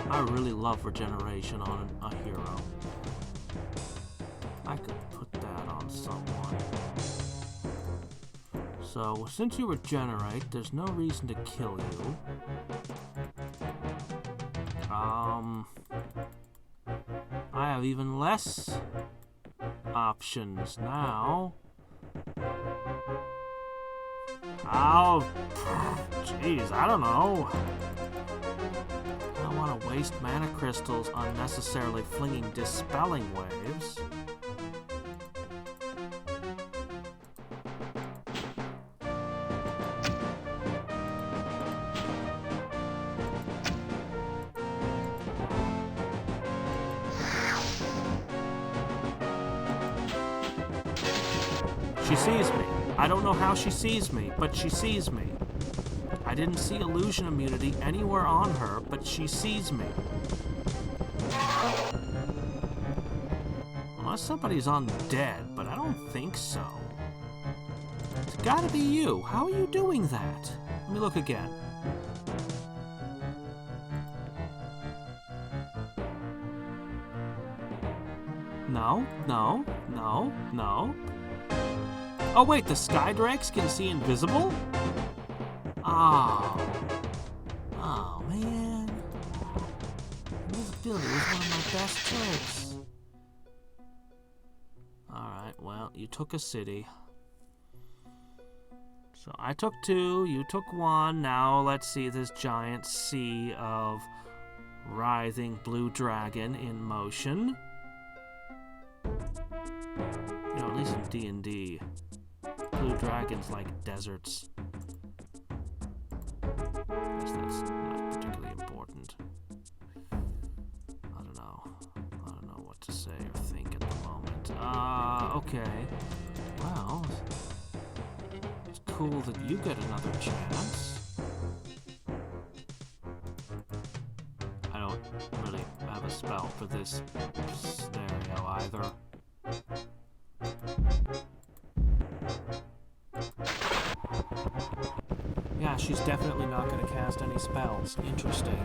I really love regeneration on a hero. I could put that on someone. So, since you regenerate, there's no reason to kill you. I have even less options now. Oh, jeez, I don't know. I don't want to waste mana crystals unnecessarily flinging dispelling waves. She sees me. I don't know how she sees me, but she sees me. I didn't see illusion immunity anywhere on her, but she sees me. Unless somebody's undead, but I don't think so. It's gotta be you. How are you doing that? Let me look again. No, no, no, no. Oh wait, the Hadriex can see invisible? Oh. Oh man. Invisibility was one of my best tricks. Alright, well, you took a city. So I took 2, you took 1. Now let's see this giant sea of writhing blue dragon in motion. You know, at least in D&D. Blue dragons like deserts. I guess that's not particularly important. I don't know. I don't know what to say or think at the moment. Okay. Well, it's cool that you get another chance. I don't really have a spell for this scenario either. Yeah, she's definitely not going to cast any spells. Interesting.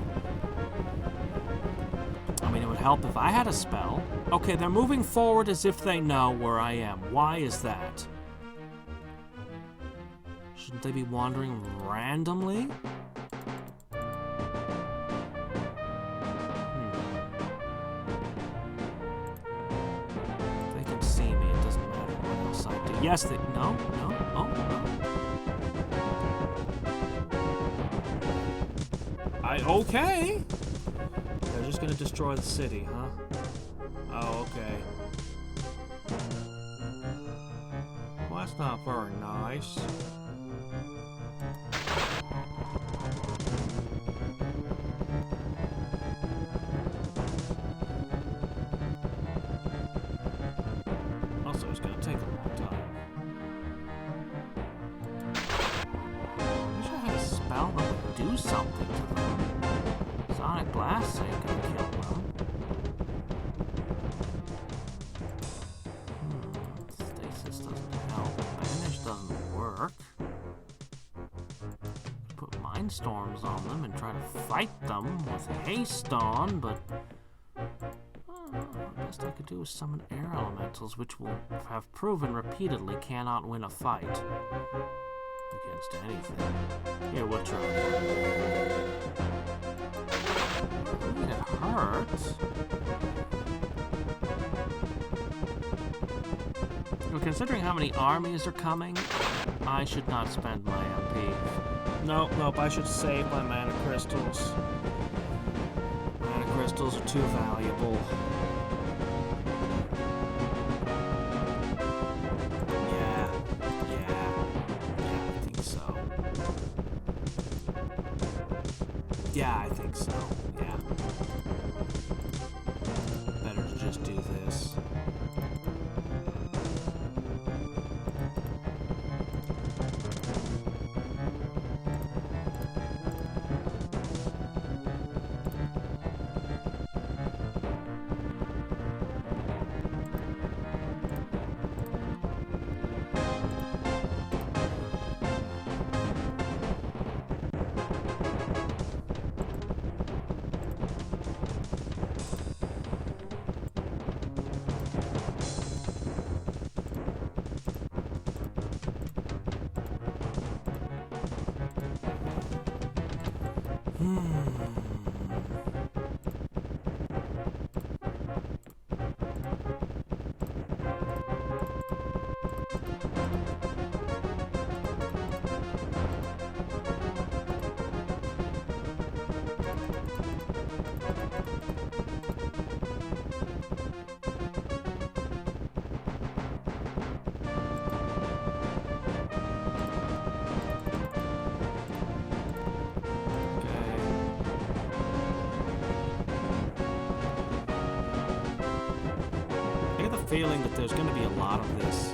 I mean, it would help if I had a spell. Okay, they're moving forward as if they know where I am. Why is that? Shouldn't they be wandering randomly? They can see me. It doesn't matter what else I do. Yes, they... No, no, oh, no. Okay. They're just gonna destroy the city, huh? Oh, okay. Well, that's not very nice. Also, it's gonna take a long time. I wish I had a spell that would do something to them. Sonic Blast ain't gonna kill them. Stasis doesn't help. Banish doesn't work. Put my mindstorms on them and try to fight them with haste on, but the best I could do is summon air elementals, which will have proven repeatedly cannot win a fight against anything. Here, we'll try. Ooh, it hurts. Well, considering how many armies are coming, I should not spend my MP. Nope, I should save my mana crystals. Mana crystals are too valuable. Yeah, I think so. Yeah, I think so, yeah. Better to just do this. Feeling that there's going to be a lot of this.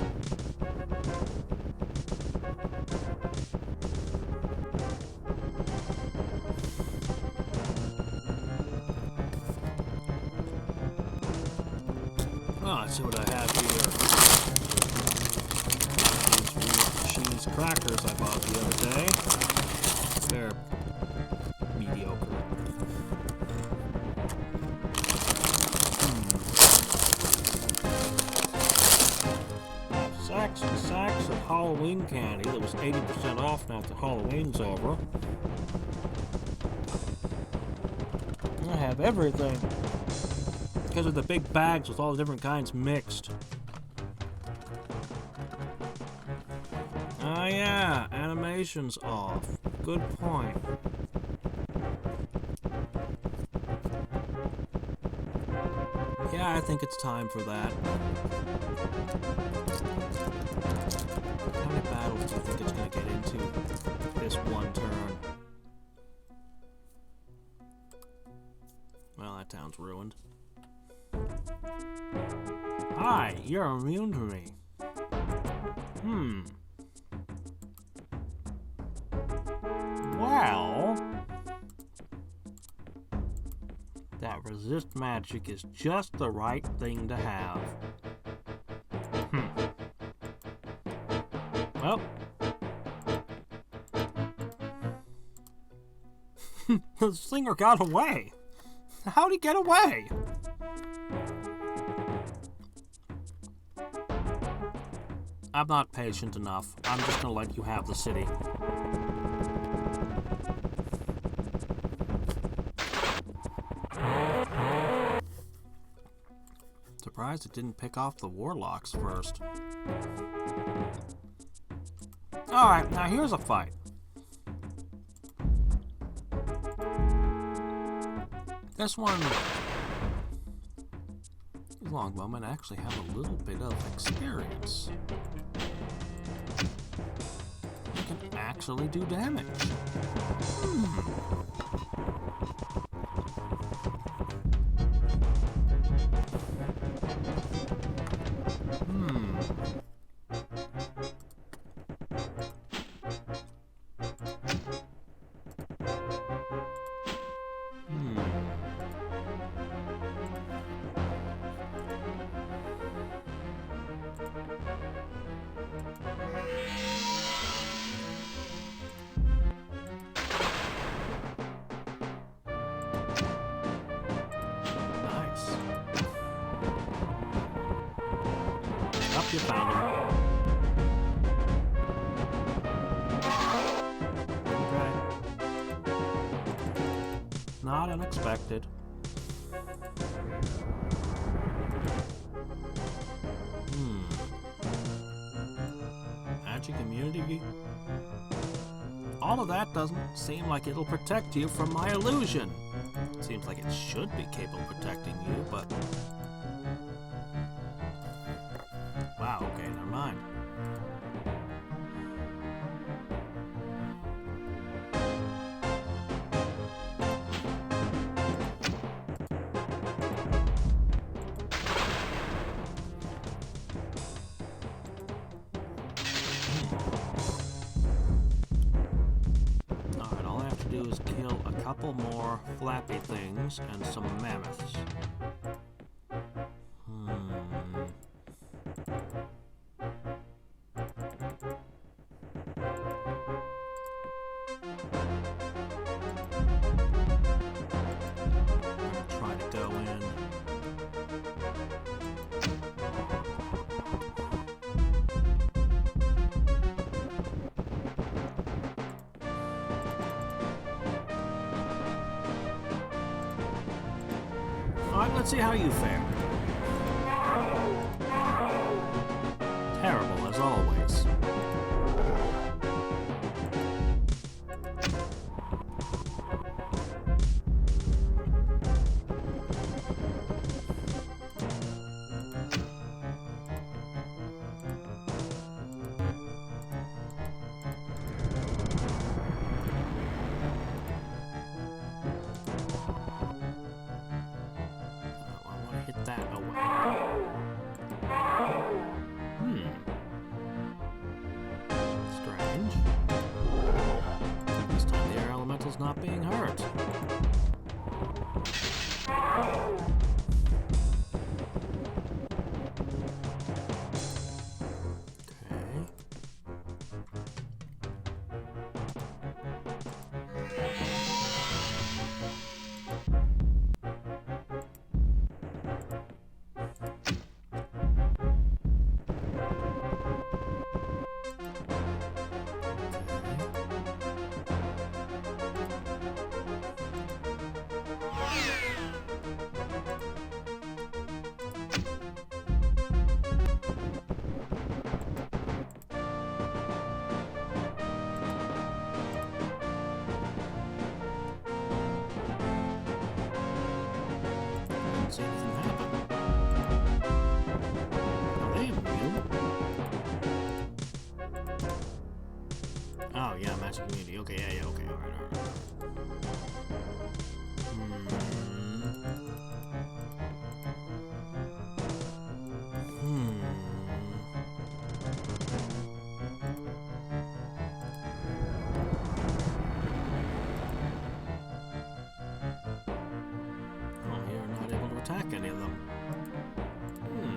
Oh, let's see what I have here. These cheese crackers I bought the other day. They're mediocre. Sacks of Halloween candy that was 80% off now that Halloween's over. I have everything because of the big bags with all the different kinds mixed. Oh yeah, animation's off. Good point. Yeah, I think it's time for that. How many battles do you think it's going to get into this one turn? Well, that town's ruined. Hi, you're immune to me. Well, that resist magic is just the right thing to have. Well, the slinger got away. How'd he get away? I'm not patient enough. I'm just gonna let you have the city. Surprised it didn't pick off the warlocks first. Alright, now here's a fight. This one, these longbowmen actually have a little bit of experience. They can actually do damage. not unexpected. Magic immunity? All of that doesn't seem like it'll protect you from my illusion. Seems like it should be capable of protecting you, but... Wow, okay, never mind. Alright, all I have to do is kill a couple more flappy things and some mammoths. Try to go in. Alright, let's see how you fare. Terrible, as always. That away. Strange. This time the air elemental's not being hurt. See anything happen. Are they immune? Oh yeah, magic immunity. Okay, yeah, okay, alright. Attack any of them.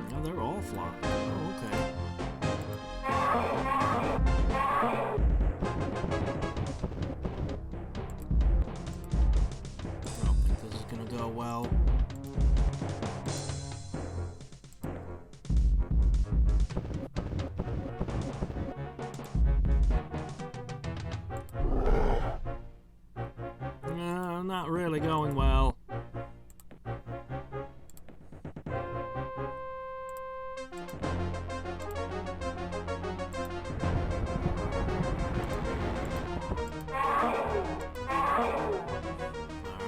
Now they're all flying. Oh, okay. I don't think this is gonna go well. Not really going well.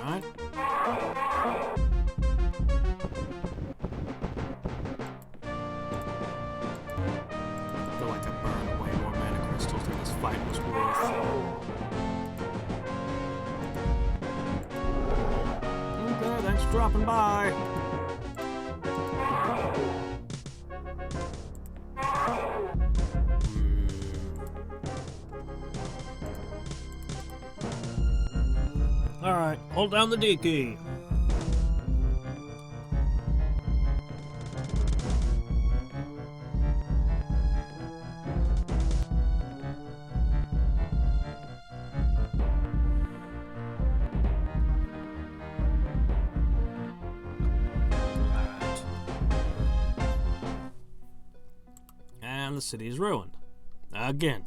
Alright. I feel like I burned way more mana crystals than this fight was worth. Okay, thanks for dropping by. Alright, hold down the D key. And the city is ruined. Again.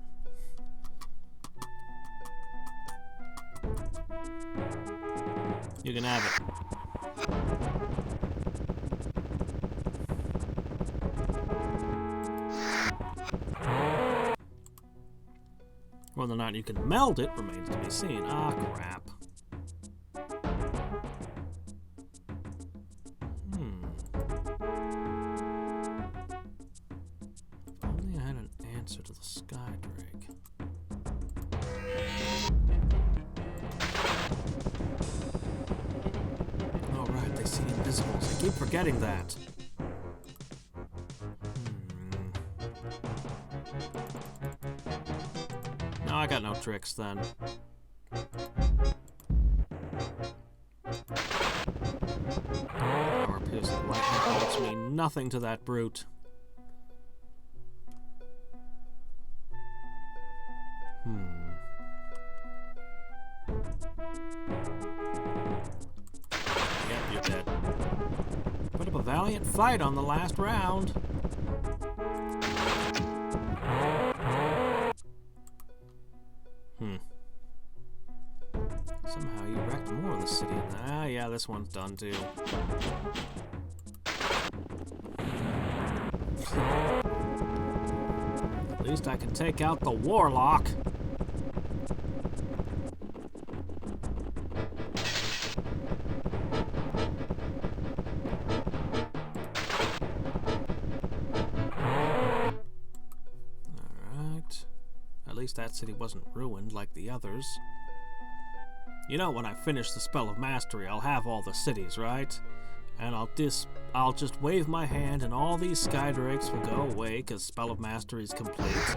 You can have it. Whether or not you can meld it remains to be seen. Ah, crap. If only I had an answer to the Skydrake. Oh, right, they see invisibles. I keep forgetting that. No, I got no tricks then. Our piercing lightning bolts mean nothing to that brute. Yep, you're dead. Put up a valiant fight on the last round. Somehow you wrecked more of the city. Ah, yeah, this one's done too. At least I can take out the warlock. Alright. At least that city wasn't ruined like the others. You know, when I finish the Spell of Mastery, I'll have all the cities, right? And I'll just wave my hand and all these Skydrakes will go away because Spell of Mastery is complete.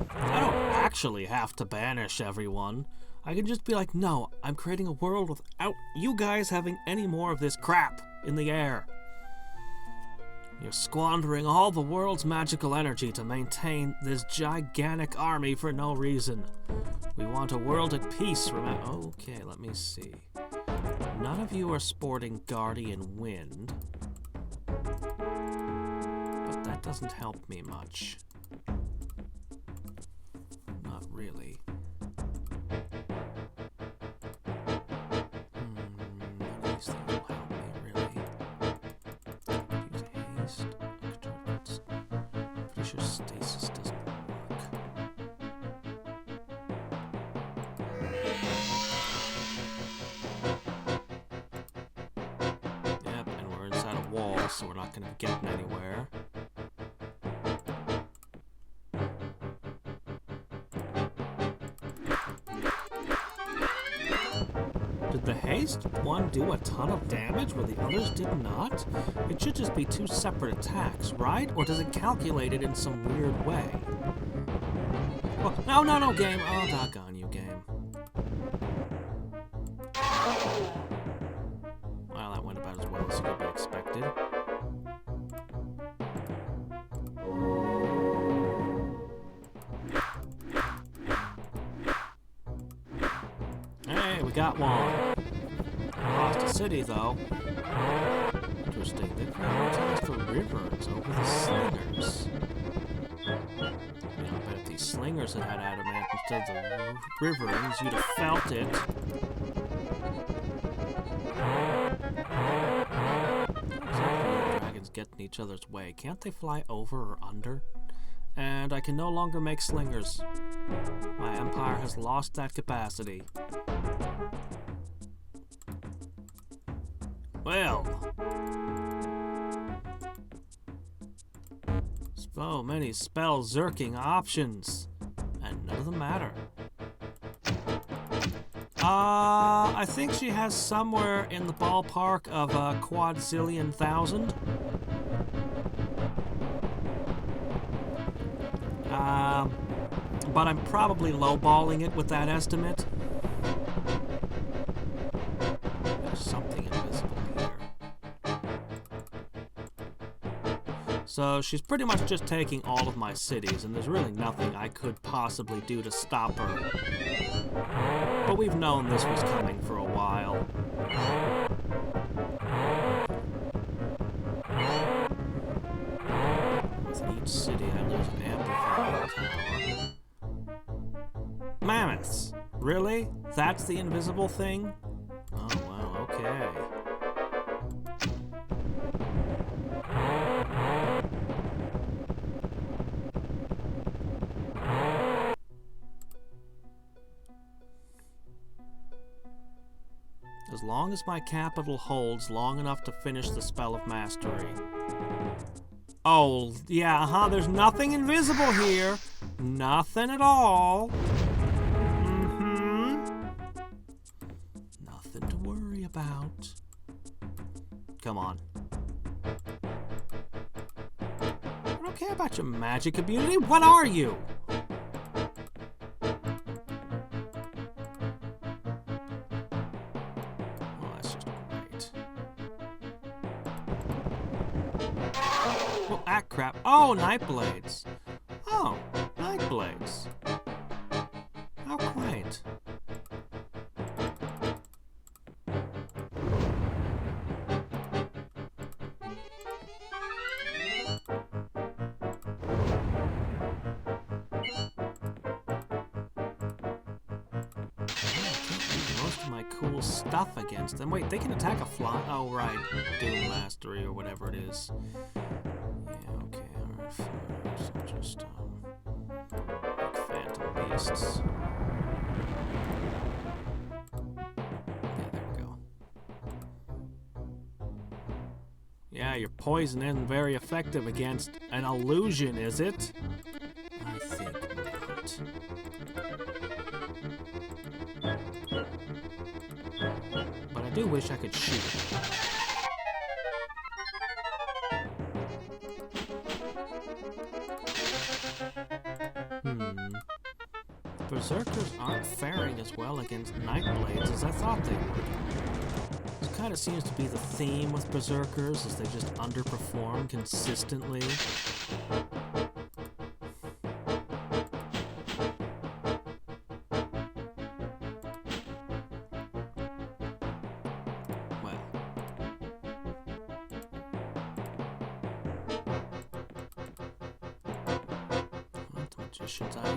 I don't actually have to banish everyone. I can just be like, no, I'm creating a world without you guys having any more of this crap in the air. You're squandering all the world's magical energy to maintain this gigantic army for no reason. We want a world at peace, remember? Okay, let me see. None of you are sporting Guardian Wind. But that doesn't help me much. Not really. None of these things will help me, really. Use haste. Pretty sure stasis doesn't work. Yep, and we're inside a wall, so we're not going to be getting anywhere. Did the haste one do a ton of damage where the others did not? It should just be two separate attacks, right? Or does it calculate it in some weird way? Oh, no, game. Oh, doggone you, game. Well, that went about as well as could be expected. Hey, we got one. Lost a city, though. Interesting. They prioritized the rivers over the slingers. You know, I bet if these slingers had adamant instead of the rivers, you'd have felt it. Exactly, the dragons get in each other's way. Can't they fly over or under? And I can no longer make slingers. My empire has lost that capacity. Well, so many spell zerking options, and none of them matter. I think she has somewhere in the ballpark of a quadzillion thousand. But I'm probably lowballing it with that estimate. There's something invisible here. So she's pretty much just taking all of my cities, and there's really nothing I could possibly do to stop her. But we've known this was coming for a while. With each city, I lose an amplifier tower. Mammoths! Really? That's the invisible thing? Oh, well, okay. As long as my capital holds long enough to finish the spell of mastery. Oh, yeah, there's nothing invisible here. Nothing at all. Nothing to worry about. Come on. I don't care about your magic immunity. What are you? Oh, that's just great. Well, ah, crap. Oh, night blades. Oh, night blades. How quaint. Cool stuff against them. Wait, they can attack a fly? Oh, right. Doom Mastery or whatever it is. Yeah, okay, alright. So just, like Phantom Beasts. Yeah, there we go. Yeah, your poison isn't very effective against an illusion, is it? I think not. But I do wish I could shoot it. Berserkers aren't faring as well against Nightblades as I thought they would. This kind of seems to be the theme with Berserkers, is they just underperform consistently.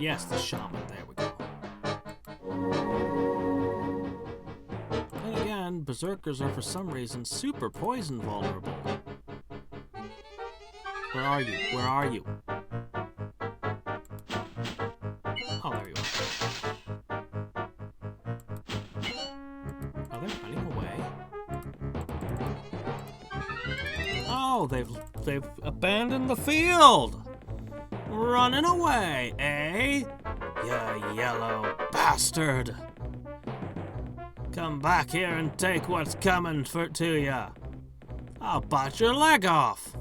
Yes, the shaman. There we go. Then again, berserkers are for some reason super poison vulnerable. Where are you? Where are you? Oh, there you are. Oh, they're running away. Oh, they've abandoned the field. Running away, eh? You yellow bastard! Come back here and take what's coming to ya. I'll bite your leg off.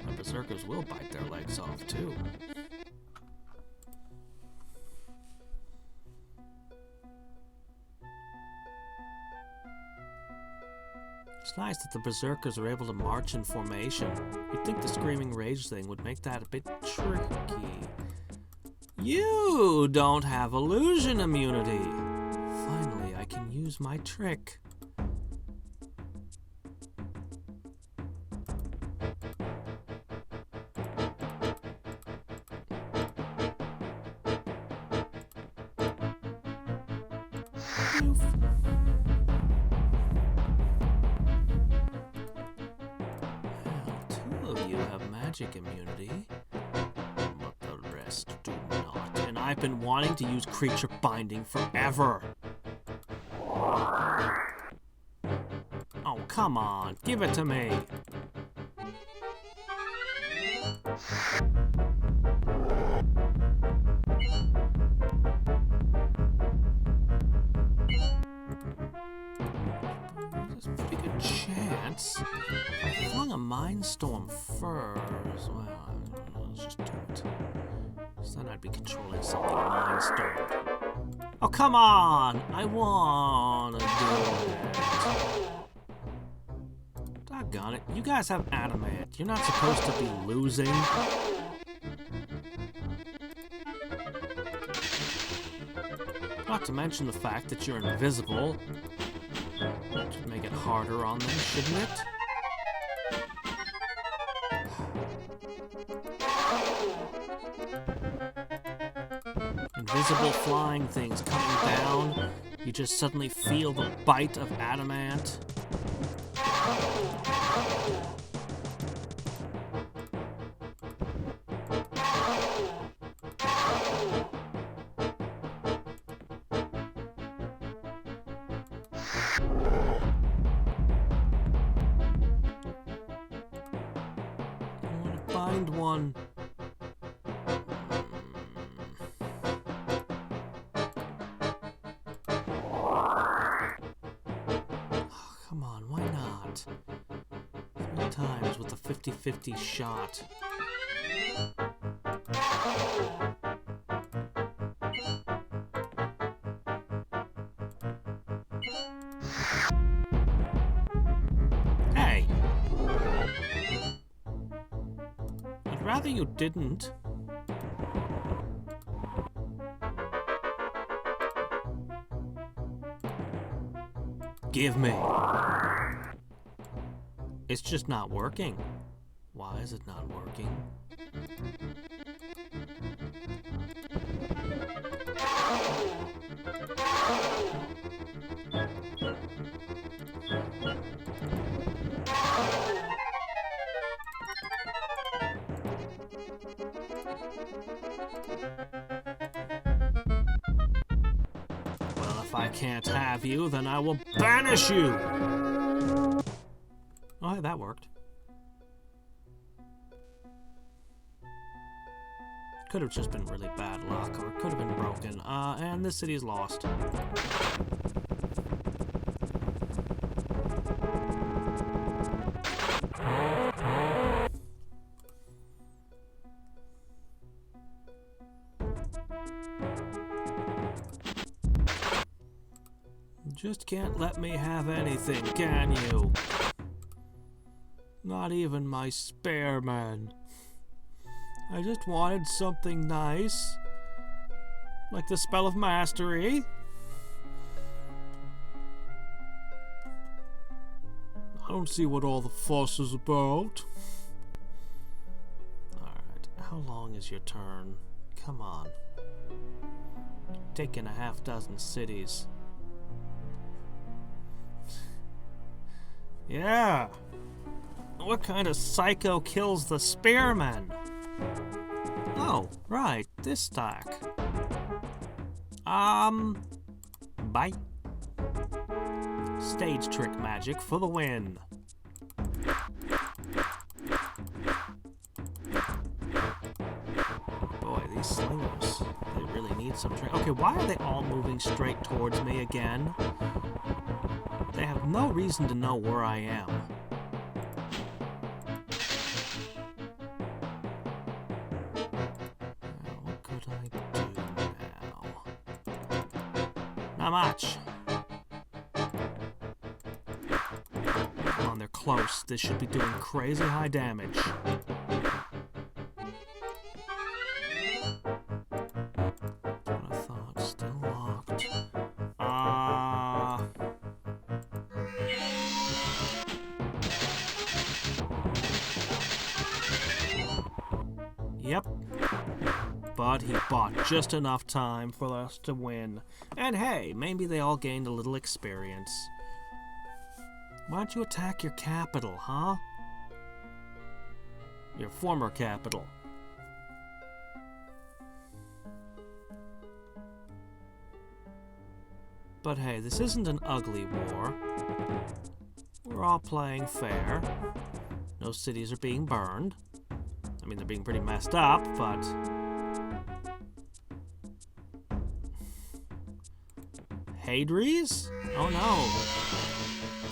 The berserkers will bite their legs off too. It's nice that the berserkers are able to march in formation. You'd think the screaming rage thing would make that a bit tricky. You don't have illusion immunity. Finally, I can use my trick. Magic immunity, but the rest do not. And I've been wanting to use creature binding forever. Oh, come on, give it to me. There's a pretty good chance. If I flung a Mindstorm first, well, let's just do it. So then I'd be controlling something Mindstormed. Oh, come on! I wanna do it. Doggone it. You guys have adamant. You're not supposed to be losing. Not to mention the fact that you're invisible. Should make it harder on them, shouldn't it? invisible flying things coming down. You just suddenly feel the bite of adamant. I want to find one. Come on, why not? 3 times with a 50-50 shot. Hey! I'd rather you didn't. Give me. It's just not working. Why is it not working? Well, if I can't have you, then I will banish you! Oh, hey, that worked. Could have just been really bad luck, or it could have been broken. And this city is lost. Just can't let me have anything, can you? Not even my spearman. I just wanted something nice. Like the spell of mastery. I don't see what all the fuss is about. Alright, how long is your turn? Come on. Taking a half dozen cities. Yeah! What kind of psycho kills the spearman? Oh, right, this stack. Bye. Stage trick magic for the win. Boy, these slingers, they really need some training. Okay, why are they all moving straight towards me again? They have no reason to know where I am. What could I do now? Not much. Come on, they're close. This should be doing crazy high damage. That's what I thought. Still locked. Yep. But he bought just enough time for us to win. And hey, maybe they all gained a little experience. Why don't you attack your capital, huh? Your former capital. But hey, this isn't an ugly war. We're all playing fair. No cities are being burned. I mean, they're being pretty messed up, but... Hadriex? Oh no.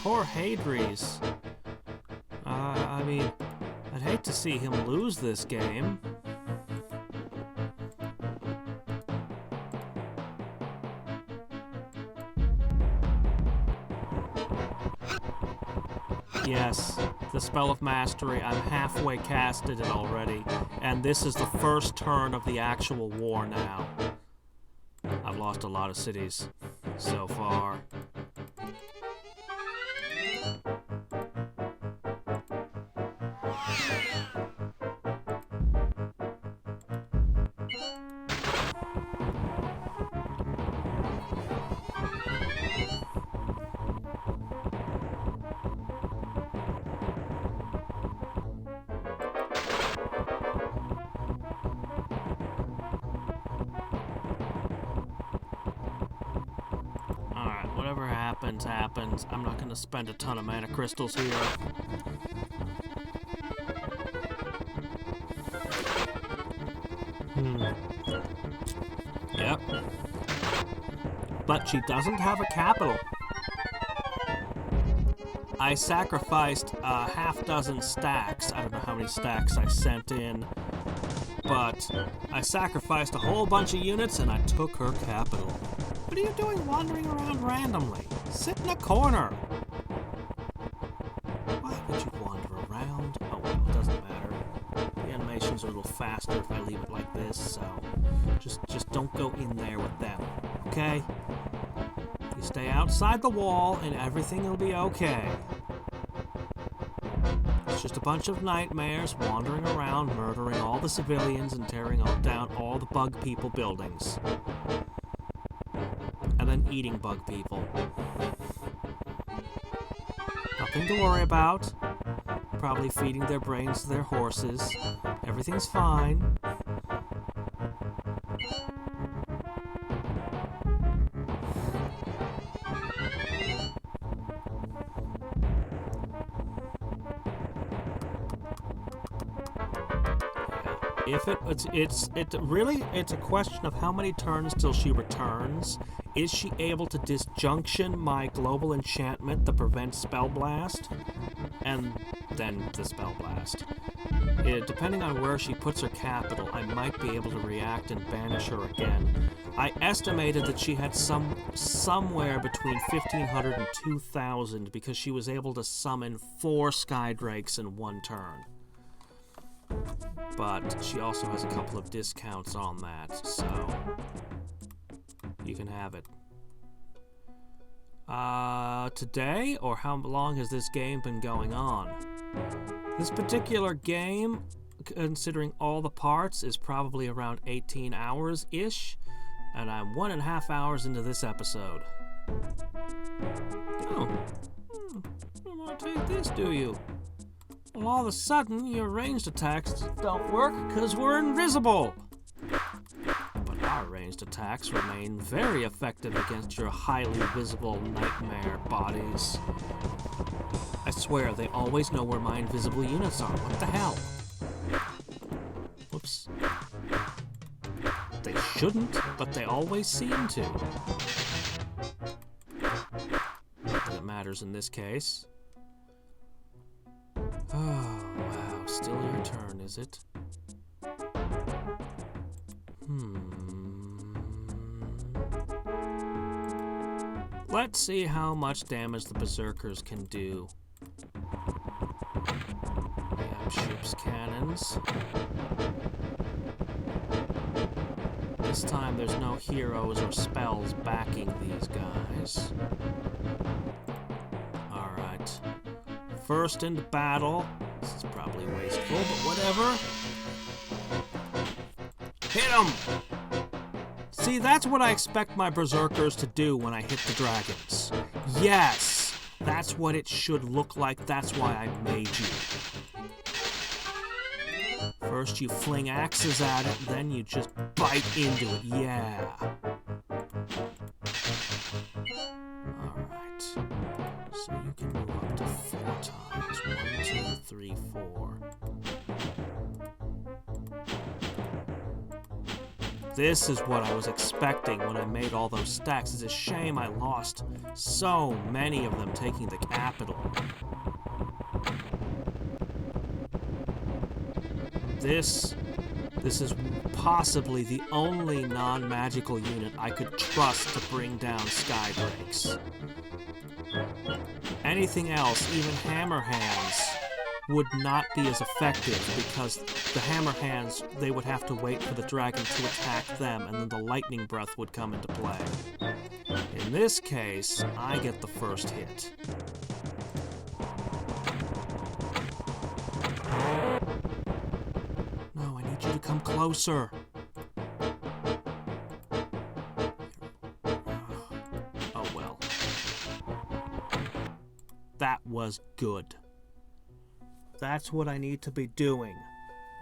Poor Hadriex. I mean, I'd hate to see him lose this game. Yes, the spell of mastery, I'm halfway casted it already, and this is the first turn of the actual war now. I've lost a lot of cities so far. whatever happens, happens. I'm not gonna spend a ton of mana crystals here. Yep. But she doesn't have a capital. I sacrificed a half-dozen stacks. I don't know how many stacks I sent in, but I sacrificed a whole bunch of units and I took her capital. What are you doing wandering around randomly? Sit in a corner. Why would you wander around? Oh well, it doesn't matter. The animations are a little faster if I leave it like this, so just don't go in there with them, okay? You stay outside the wall and everything will be okay. It's just a bunch of nightmares wandering around, murdering all the civilians and tearing down all the bug people buildings. And then eating bug people. Nothing to worry about. Probably feeding their brains to their horses. Everything's fine. If it's a question of how many turns till she returns. Is she able to disjunction my global enchantment that prevents Spell Blast? And then the Spell Blast. Depending on where she puts her capital, I might be able to react and banish her again. I estimated that she had somewhere between 1,500 and 2,000 because she was able to summon 4 Skydrakes in one turn. But she also has a couple of discounts on that, so you can have it. Today, or how long has this game been going on? This particular game, considering all the parts, is probably around 18 hours-ish, and I'm 1.5 hours into this episode. Oh, you want to take this, do you? Well, all of a sudden, your ranged attacks don't work because we're invisible. But our ranged attacks remain very effective against your highly visible nightmare bodies. I swear, they always know where my invisible units are. What the hell? Whoops. They shouldn't, but they always seem to. Not that it matters in this case. Oh, wow. Still your turn, is it? Let's see how much damage the Berserkers can do. We have ship's cannons. This time there's no heroes or spells backing these guys. Alright. First into battle. This is probably wasteful, but whatever. Hit him! See, that's what I expect my Berserkers to do when I hit the dragons. Yes! That's what it should look like. That's why I made you. First you fling axes at it, then you just bite into it. Yeah. Alright. So you can move up to 4 times. 1, 2, 3, 4. This is what I was expecting when I made all those stacks. It's a shame I lost so many of them taking the capital. This is possibly the only non-magical unit I could trust to bring down Skydrakes. Anything else, even Hammer Hands, would not be as effective because the Hammer Hands, they would have to wait for the dragon to attack them and then the lightning breath would come into play. In this case, I get the first hit. No, I need you to come closer. Oh well. That was good. That's what I need to be doing.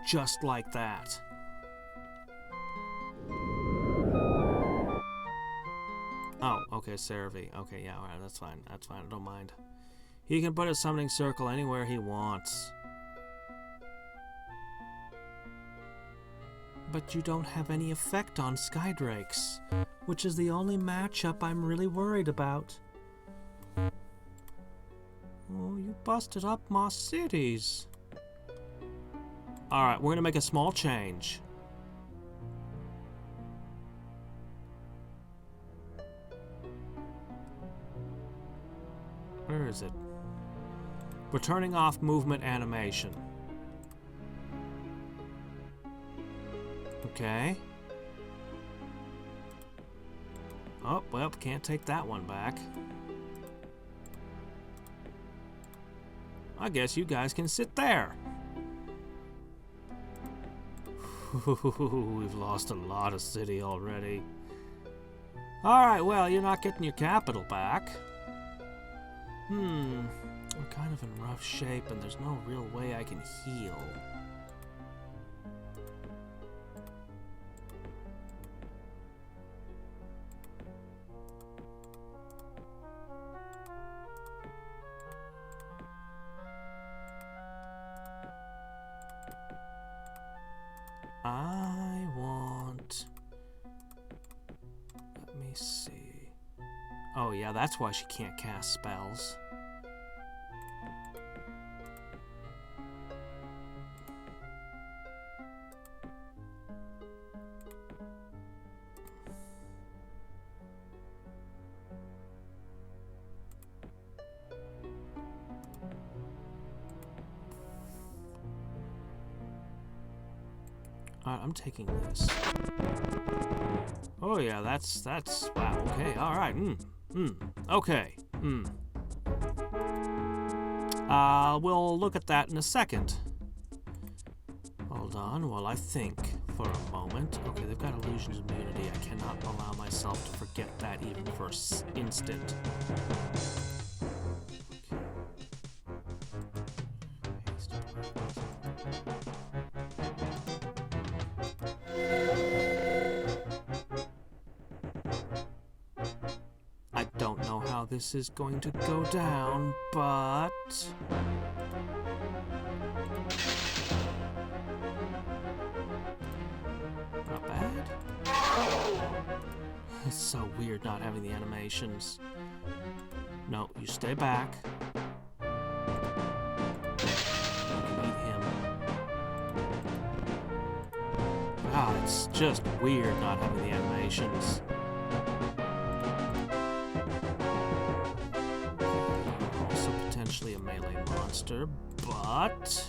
Just like that. Oh, okay, Cervi. Okay, yeah, alright, that's fine. That's fine, I don't mind. He can put a summoning circle anywhere he wants. But you don't have any effect on Skydrakes, which is the only matchup I'm really worried about. Oh, you busted up my cities. Alright, we're gonna make a small change. Where is it? We're turning off movement animation. Okay. Oh, well, can't take that one back. I guess you guys can sit there. We've lost a lot of city already. Alright, well, you're not getting your capital back. We're kind of in rough shape and there's no real way I can heal. I want... Let me see... Oh yeah, that's why she can't cast spells. Alright, I'm taking this. Oh yeah, that's, wow, okay, alright, okay, we'll look at that in a second. Hold on while I think for a moment. Okay, they've got illusions immunity. I cannot allow myself to forget that even for an instant. I don't know how this is going to go down, but... Not bad. It's so weird not having the animations. No, you stay back. You can eat him. Ah, it's just weird not having the animations. Also potentially a melee monster, but...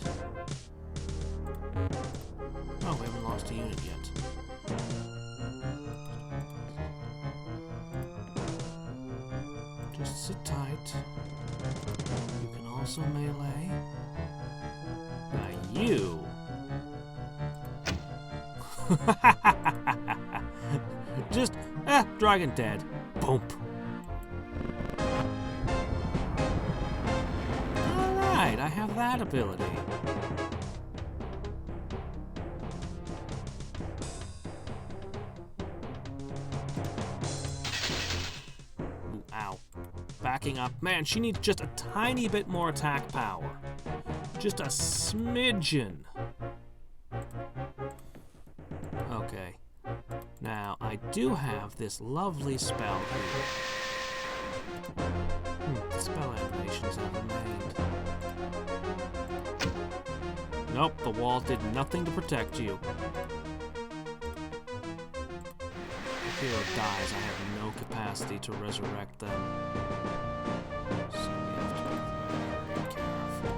Oh, we haven't lost a unit yet. Just sit tight. You can also melee. Now you... Just, dragon dead. Boom. Alright, I have that ability. Ooh, ow. Backing up. Man, she needs just a tiny bit more attack power. Just a smidgen. Okay. Now, I do have this lovely spell here. The spell animations have remained. Nope, the wall did nothing to protect you. If the hero dies, I have no capacity to resurrect them. So we have to be very careful.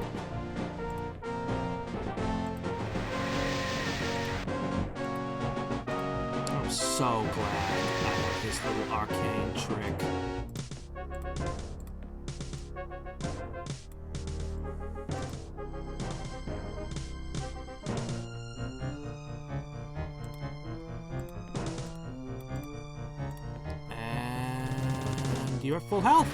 I'm so glad I have this little arcane trick. And you're at full health.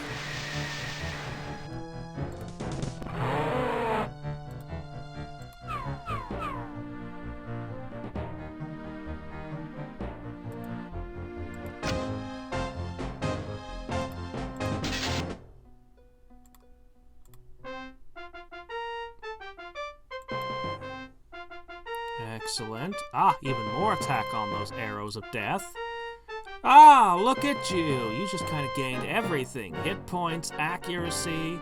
Excellent. Ah, even more attack on those arrows of death. Ah, look at you. You just kind of gained everything. Hit points, accuracy,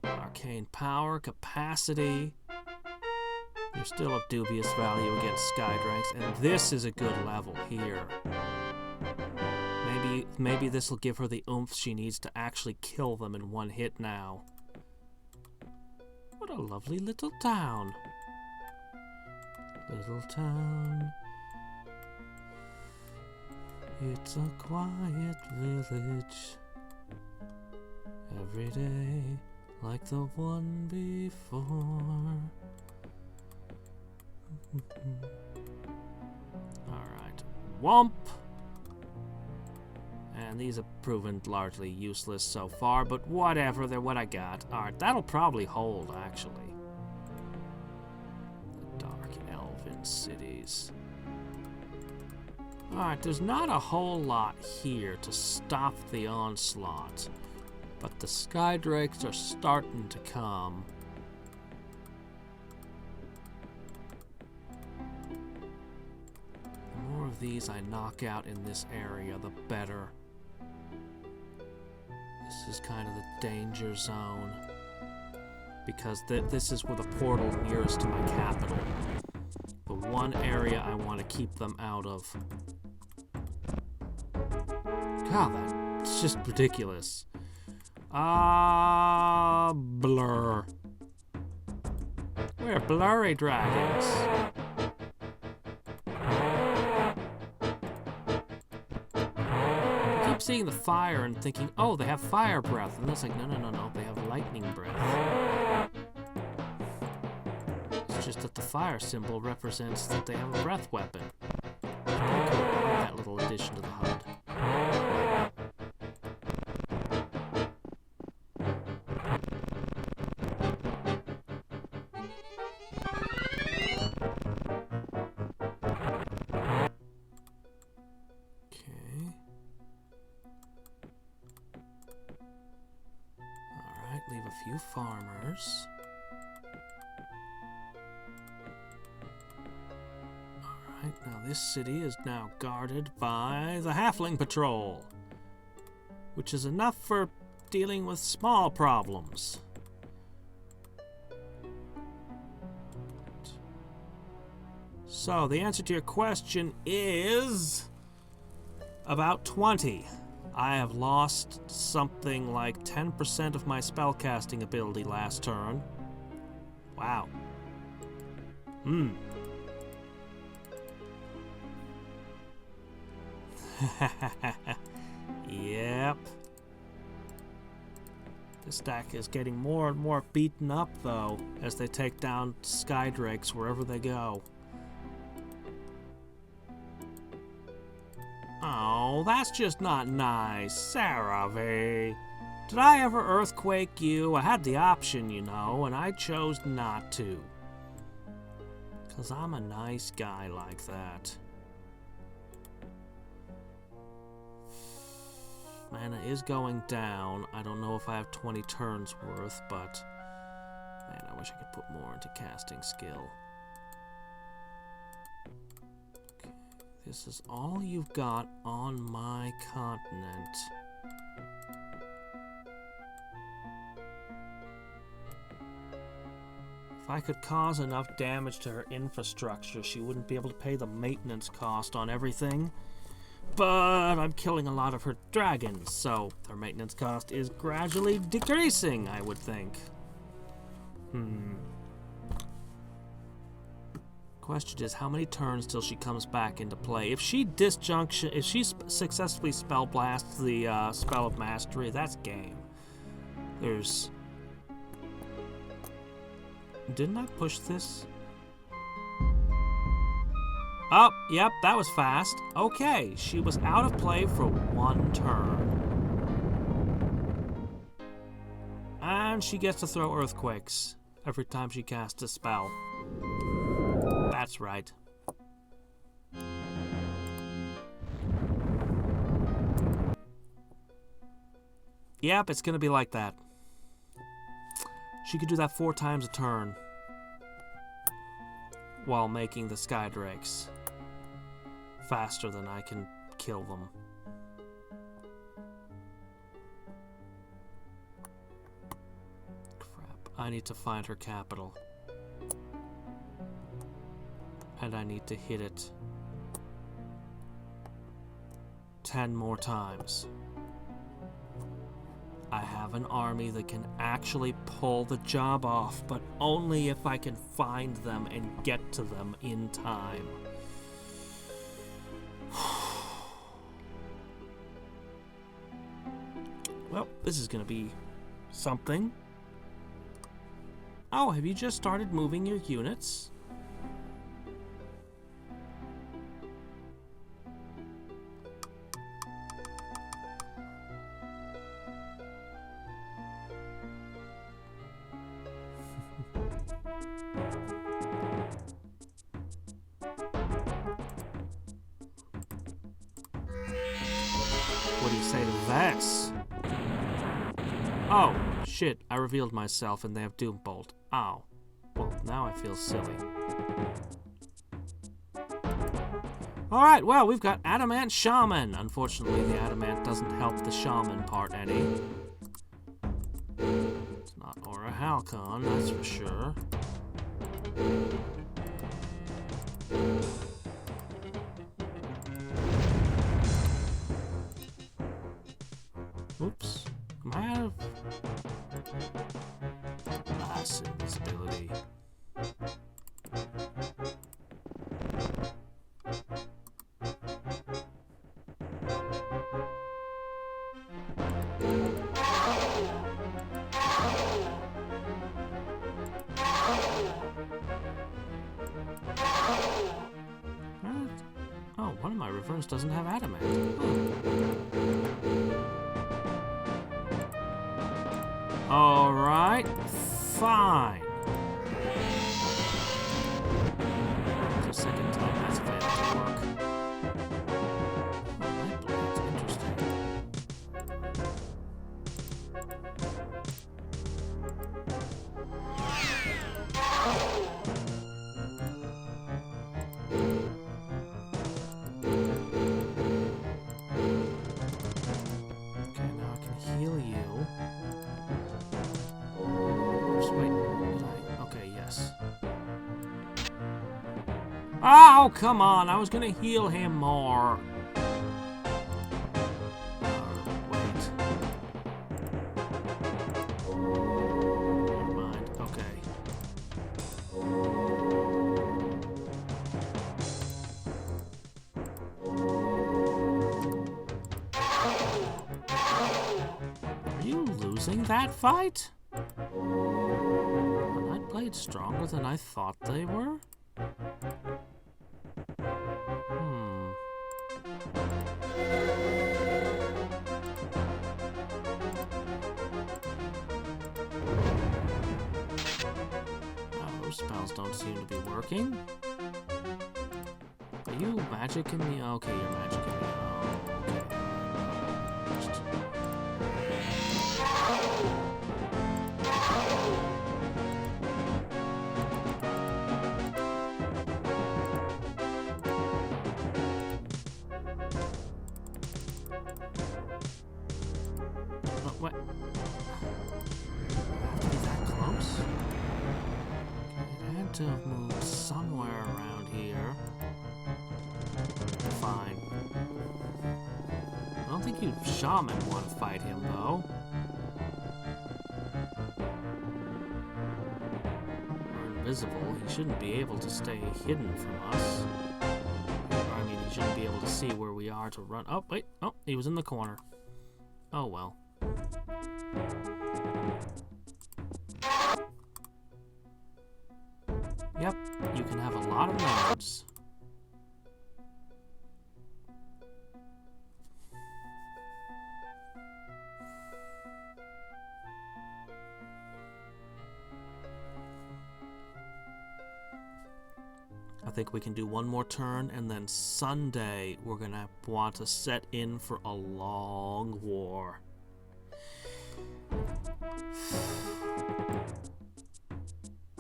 arcane power, capacity. You're still of dubious value against Skydranks, and this is a good level here. Maybe this will give her the oomph she needs to actually kill them in one hit now. What a lovely little town. Little town. It's a quiet village. Every day like the one before. Alright. Womp! And these have proven largely useless so far, but whatever, they're what I got. Alright, that'll probably hold, actually. The Dark Elven Cities. Alright, there's not a whole lot here to stop the onslaught, but the Skydrakes are starting to come. The more of these I knock out in this area, the better. This is kind of the danger zone, because this is where the portal nearest to my capital. The one area I want to keep them out of. God, that's just ridiculous. Blur. We're blurry dragons. I keep seeing the fire and thinking, oh, they have fire breath. And it's like, no, they have lightning breath. It's just that the fire symbol represents that they have a breath weapon. I like that little addition to the HUD. Leave a few farmers. Alright, now this city is now guarded by the Halfling Patrol, which is enough for dealing with small problems. So, the answer to your question is about 20. I have lost something like 10% of my spellcasting ability last turn. Wow. Yep. This deck is getting more and more beaten up, though, as they take down Skydrakes wherever they go. Oh, that's just not nice, Saravi. Did I ever earthquake you? I had the option, you know, and I chose not to. 'Cause I'm a nice guy like that. Mana is going down. I don't know if I have 20 turns worth, but man, I wish I could put more into casting skill. This is all you've got on my continent. If I could cause enough damage to her infrastructure, she wouldn't be able to pay the maintenance cost on everything. But I'm killing a lot of her dragons, so her maintenance cost is gradually decreasing, I would think. Question is, how many turns till she comes back into play? If she successfully spell blasts the spell of mastery, that's game. Didn't I push this? Oh, yep, that was fast. Okay, she was out of play for one turn. And she gets to throw earthquakes every time she casts a spell. That's right. Yep, it's gonna be like that. She could do that 4 times a turn. while making the Skydrakes faster than I can kill them. Crap. I need to find her capital. And I need to hit it 10 more times. I have an army that can actually pull the job off, but only if I can find them and get to them in time. Well, this is gonna be something. Oh, have you just started moving your units? What do you say to this? Oh, shit, I revealed myself and they have Doombolt. Ow. Well, now I feel silly. Alright, well, we've got Adamant Shaman. Unfortunately, the Adamant doesn't help the Shaman part any. It's not Aura Halcon, that's for sure. Oops. Am I out of... Mass invisibility. Oh, one of my reverse doesn't have adamant. Alright, fine. The second time that's failed to work. Oh, that blade's interesting. Okay, now I can heal you. Oops, wait. Okay, yes. Oh, come on. I was gonna heal him more. Wait. Never mind. Okay. Are you losing that fight? I played stronger than I thought they were? Oh, those spells don't seem to be working. Are you magicking me? Okay, you're magicking me. Oh, okay. What? I have to be that close? It had to have moved somewhere around here. Fine. I don't think you shaman want to fight him, though. We're invisible. He shouldn't be able to stay hidden from us. Or, I mean, he shouldn't be able to see where we are to run. Oh, wait. Oh, he was in the corner. Oh, well. Yep, you can have a lot of nodes. I think we can do one more turn, and then Sunday we're gonna want to set in for a long war.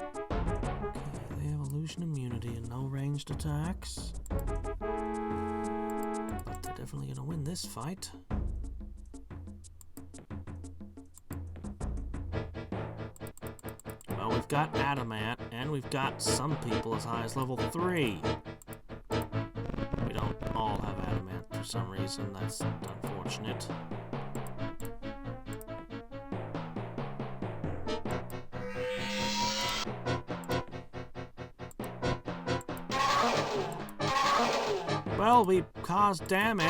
Okay, they have illusion immunity ranged attacks. But they're definitely gonna win this fight. Well, we've got Adamant, and we've got some people as high as level 3. We don't all have Adamant for some reason. That's unfortunate. Well, we caused damage.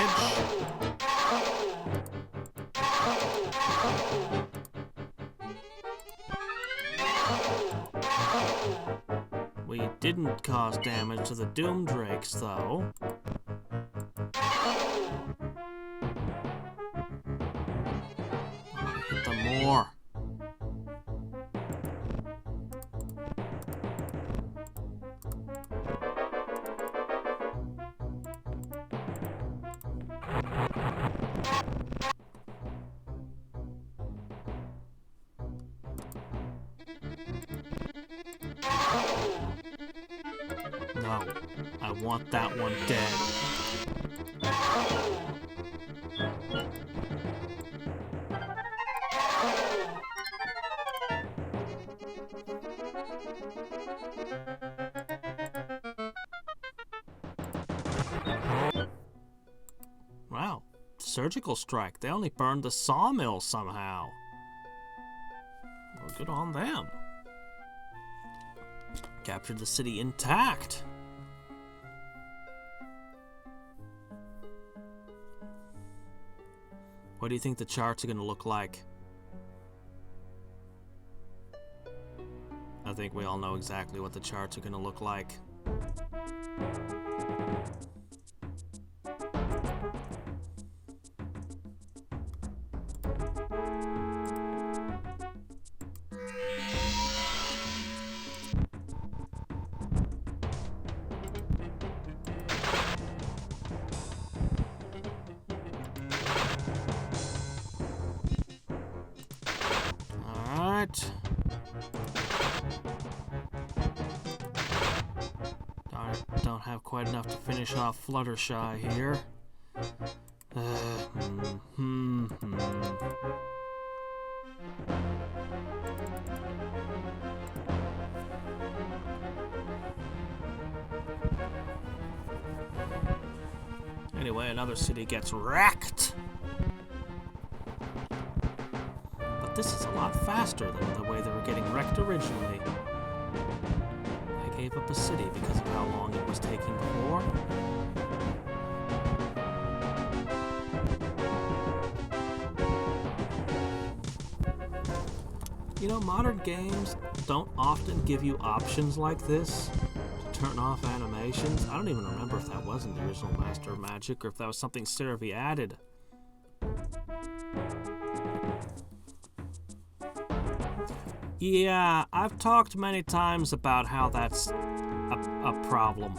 We didn't cause damage to the Doom Drakes, though. Hit them more. No, I want that one dead. Wow, surgical strike. They only burned the sawmill somehow. Well, good on them. Captured the city intact. What do you think the charts are going to look like? I think we all know exactly what the charts are going to look like. Don't have quite enough to finish off Fluttershy here. Anyway, another city gets wrecked. But this is a lot faster than the way they were getting wrecked originally. I gave up a city because of how long it was taking before. You know, modern games don't often give you options like this to turn off animations. I don't even remember if that was in the original Master of Magic or if that was something Cerevi added. Yeah, I've talked many times about how that's a problem.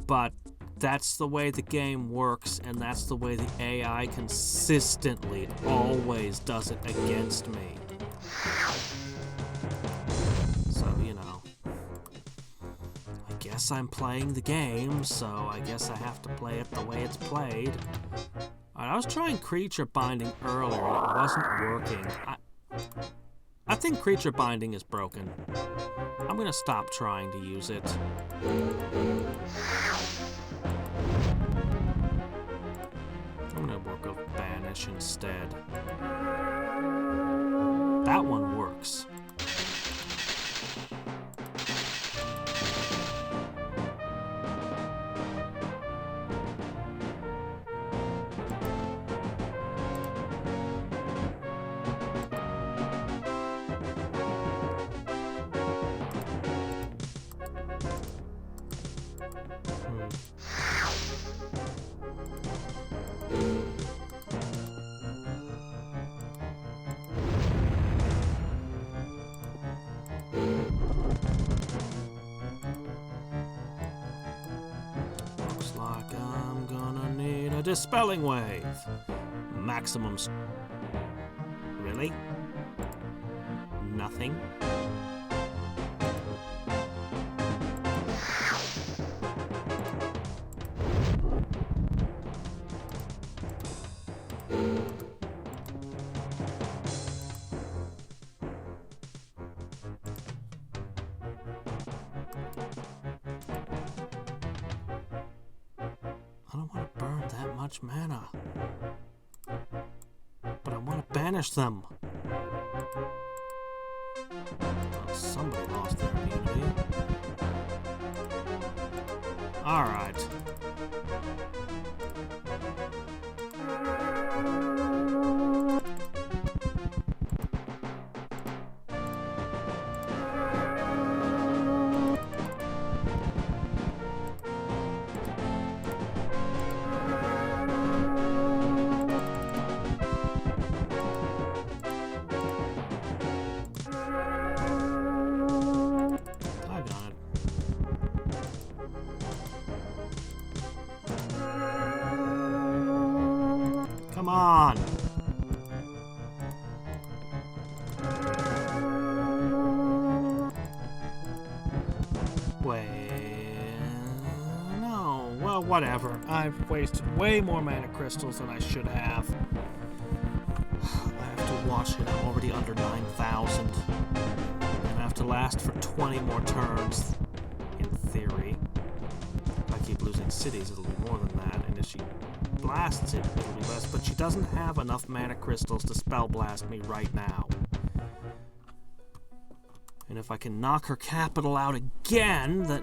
But that's the way the game works, and that's the way the AI consistently always does it against me. So, you know, I guess I'm playing the game, so I guess I have to play it the way it's played. Alright, I was trying creature binding earlier, and it wasn't working. I think creature binding is broken. I'm gonna stop trying to use it. I'm gonna work with banish instead. That one works. Looks like I'm gonna need a dispelling wave. Maximum. Really? Nothing? much mana. But I want to banish them. Well, somebody lost their immunity. Alright. Come on! Wait... No, well, whatever. I've wasted way more mana crystals than I should have. I have to watch it. I'm already under 9,000. And I have to last for 20 more turns, in theory. If I keep losing cities, it'll be more than that. And if she blasts it, it'll be less. But she doesn't have enough mana crystals to spell blast me right now. And if I can knock her capital out again, then...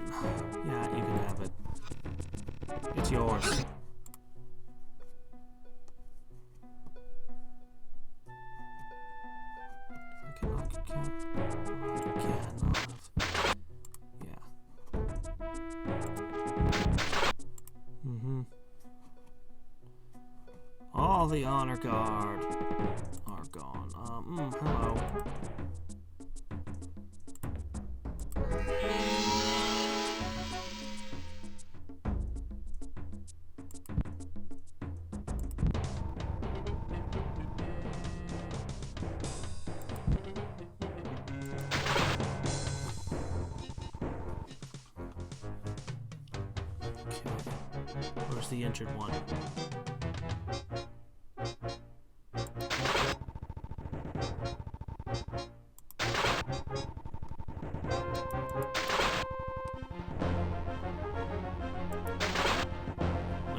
Yeah, you can have it. It's yours. If I can knock her capital out again, I'll have... Yeah. All the honor guard are gone. Hello. Where's the injured one?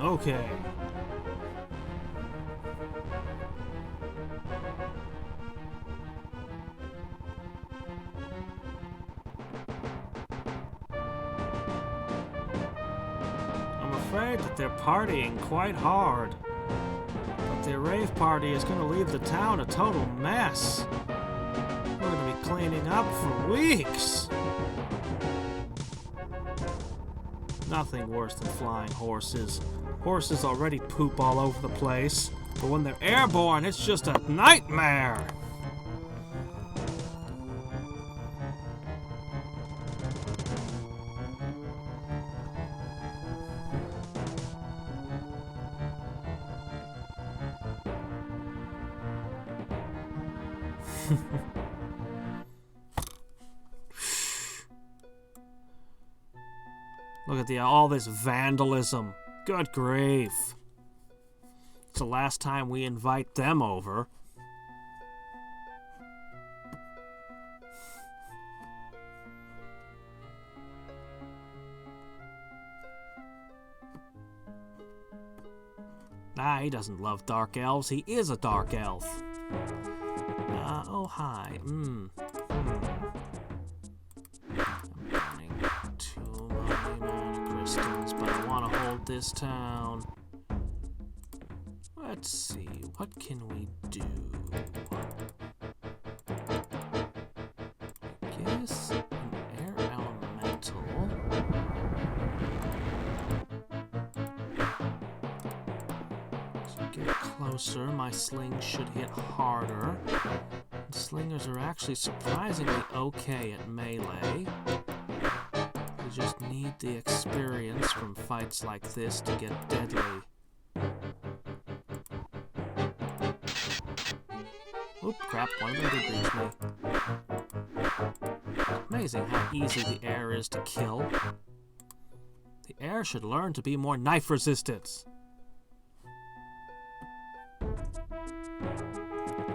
Okay. I'm afraid that they're partying quite hard. But their rave party is going to leave the town a total mess. We're going to be cleaning up for weeks. Nothing worse than flying horses. Horses already poop all over the place, but when they're airborne, it's just a nightmare! Look at all this vandalism. Good grief. It's the last time we invite them over. He doesn't love dark elves. He is a dark elf. Oh, hi. I'm burning too many mana crystals, but I want to hold this town. Let's see, what can we do? I guess an air elemental. As you get closer, my sling should hit harder. The slingers are actually surprisingly okay at melee. We just need the experience from fights like this to get deadly. Oop, crap, one of them did reach me. It's amazing how easy the air is to kill. The air should learn to be more knife resistant.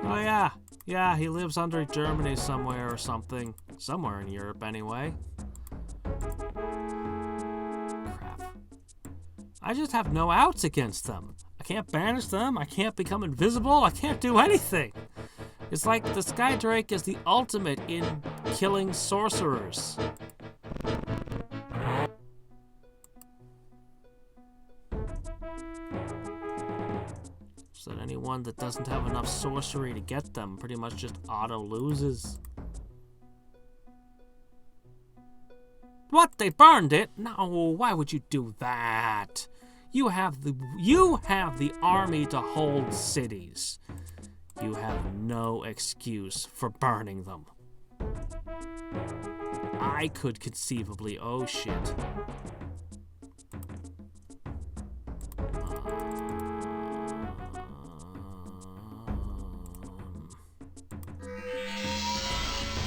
Oh yeah, he lives under Germany somewhere or something. Somewhere in Europe anyway. Crap. I just have no outs against them. I can't banish them. I can't become invisible. I can't do anything. It's like the Sky Drake is the ultimate in killing sorcerers. So that anyone that doesn't have enough sorcery to get them pretty much just auto loses. What? They burned it? No, why would you do that? You have the army to hold cities. You have no excuse for burning them. I could conceivably... Oh, shit.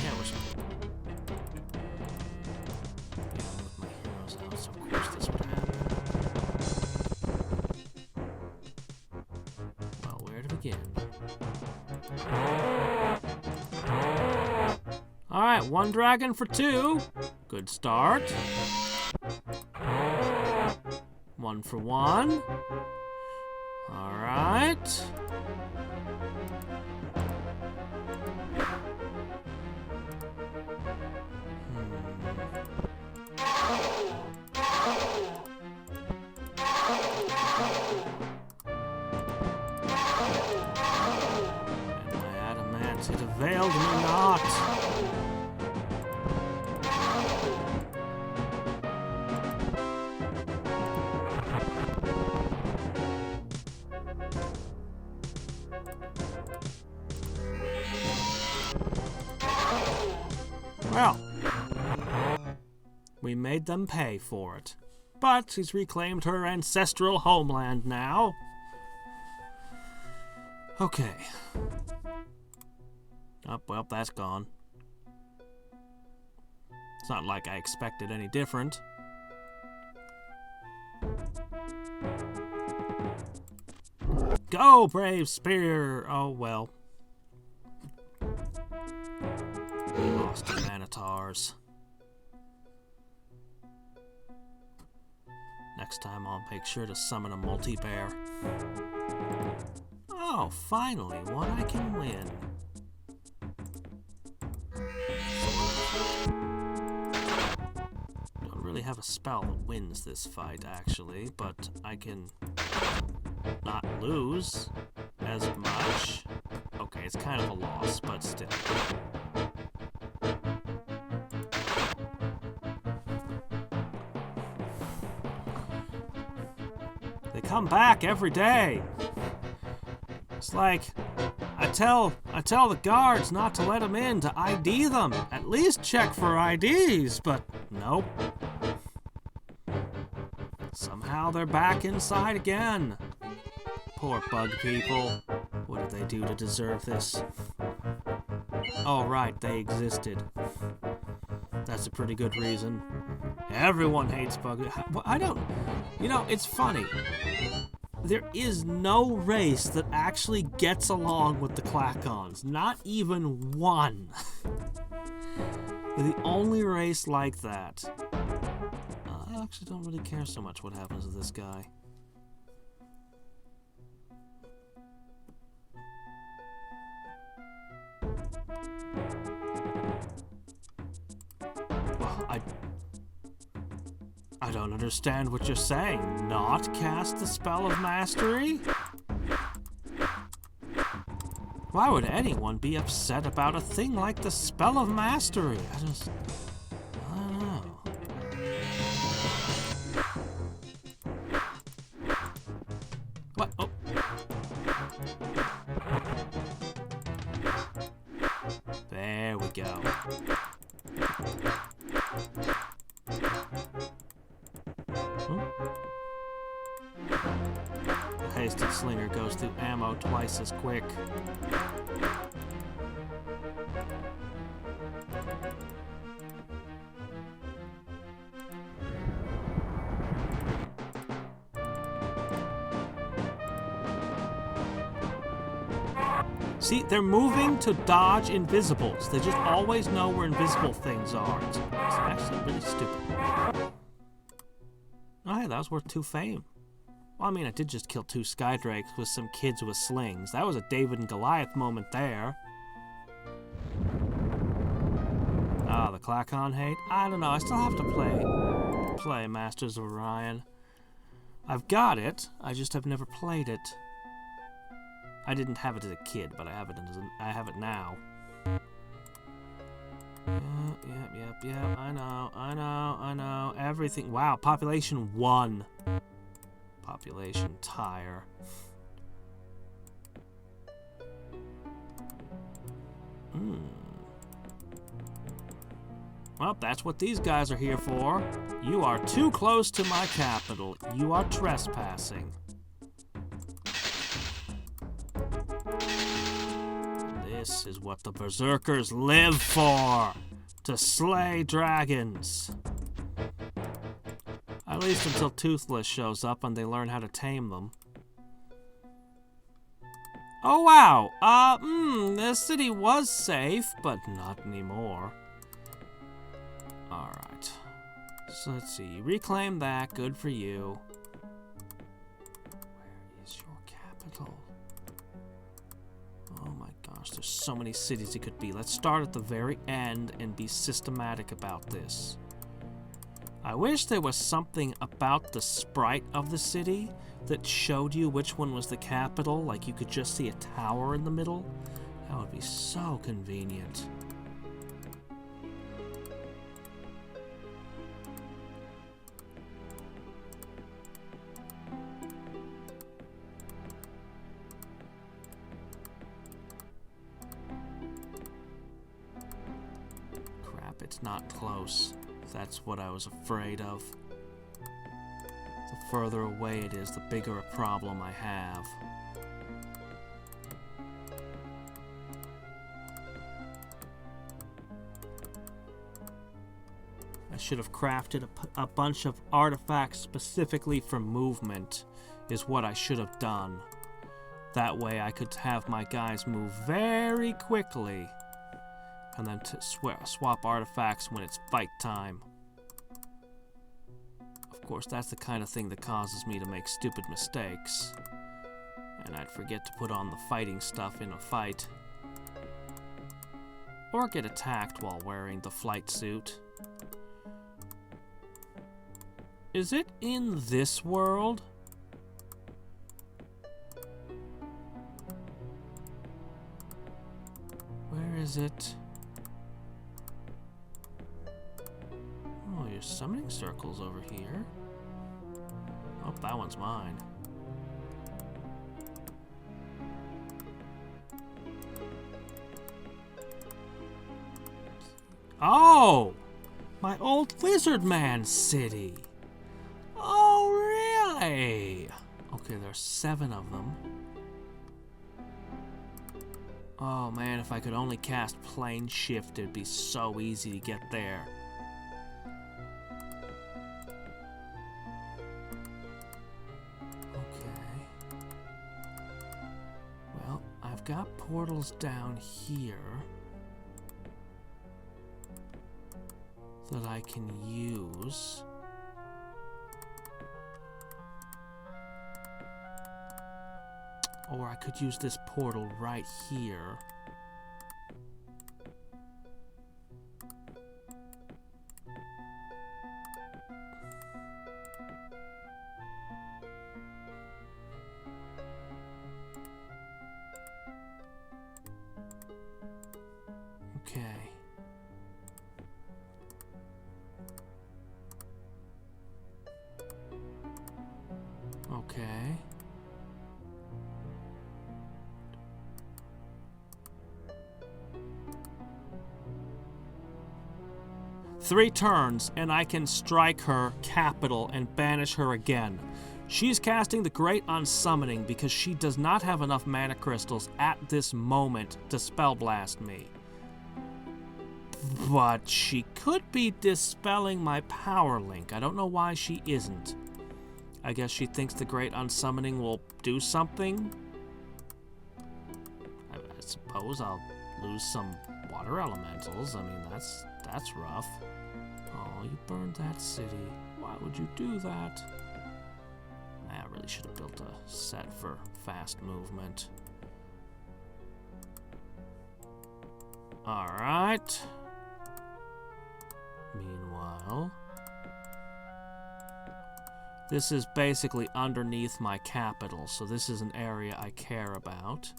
Yeah, we're sorry. With my heroes out, so of course this would happen. Well, where to begin? Alright, 1 dragon for 2. Good start. 1 for 1. Alright. And my adamant, it availed me not. Well, we made them pay for it. But she's reclaimed her ancestral homeland now. Okay. Oh, well, that's gone. It's not like I expected any different. Go, brave spear! Oh, well. We lost the Manitars. Next time I'll make sure to summon a multi-bear. Oh, finally, one I can win. Don't really have a spell that wins this fight, actually, but I can not lose as much. Okay, it's kind of a loss, but still. They come back every day. It's like I tell the guards not to let them in, to ID them. At least check for IDs, but nope. Somehow they're back inside again. Poor bug people. What did they do to deserve this? Oh, right, they existed. That's a pretty good reason. Everyone hates bug. I don't... You know, it's funny. There is no race that actually gets along with the Clackons. Not even one. They're the only race like that. I actually don't really care so much what happens to this guy. I don't understand what you're saying. Not cast the spell of mastery? Why would anyone be upset about a thing like the spell of mastery? I don't know. What? Oh. There we go. The hasted slinger goes through ammo twice as quick. See, they're moving to dodge invisibles. They just always know where invisible things are. It's actually really stupid. Oh, hey, that was worth 2 fame. Well, I mean, I did just kill 2 Skydrakes with some kids with slings. That was a David and Goliath moment there. Ah, the Klakon hate? I don't know, I still have to play Masters of Orion. I've got it, I just have never played it. I didn't have it as a kid, but I have it now. Yep, I know. Everything. Wow, population 1. Population tire. Well, that's what these guys are here for. You are too close to my capital. You are trespassing. This is what the Berserkers live for. To slay dragons. At least until Toothless shows up and they learn how to tame them. Oh wow, the city was safe, but not anymore. Alright. So let's see, reclaim that, good for you. Where is your capital? Oh my gosh, there's so many cities it could be. Let's start at the very end and be systematic about this. I wish there was something about the sprite of the city that showed you which one was the capital, like you could just see a tower in the middle. That would be so convenient. Crap, it's not close. That's what I was afraid of. The further away it is, the bigger a problem I have. I should have crafted a bunch of artifacts specifically for movement, is what I should have done. That way I could have my guys move very quickly, and then to swap artifacts when it's fight time. Of course, that's the kind of thing that causes me to make stupid mistakes. And I'd forget to put on the fighting stuff in a fight. Or get attacked while wearing the flight suit. Is it in this world? Where is it? Oh, you're summoning circles over here. Oh, that one's mine. Oh! My old lizard man city! Oh, really? Okay, there's 7 of them. Oh man, if I could only cast plane shift, it'd be so easy to get there. I've got portals down here that I can use. Or I could use this portal right here. Okay. Okay. Three turns, and I can strike her capital and banish her again. She's casting the Great Unsummoning because she does not have enough mana crystals at this moment to spellblast me. But she could be dispelling my power link. I don't know why she isn't. I guess she thinks the Great Unsummoning will do something. I suppose I'll lose some water elementals. I mean, that's rough. Oh, you burned that city. Why would you do that? That really should have built a set for fast movement. Alright. Meanwhile, this is basically underneath my capital, so this is an area I care about.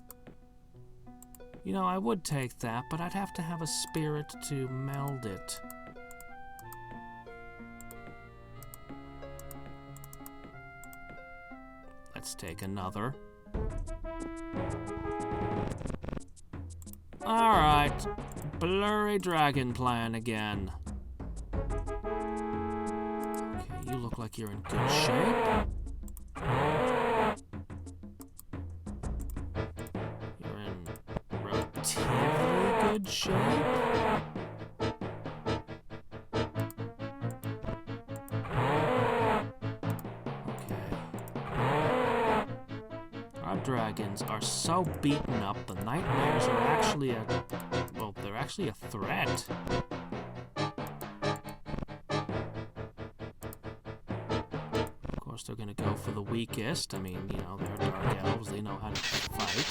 You know, I would take that, but I'd have to have a spirit to meld it. Let's take another. Alright, blurry dragon plan again. Okay, you look like you're in good shape. You're in relatively good shape. Dragons are so beaten up, the nightmares are actually they're actually a threat. Of course, they're gonna go for the weakest. I mean, you know, they're dark elves, they know how to fight.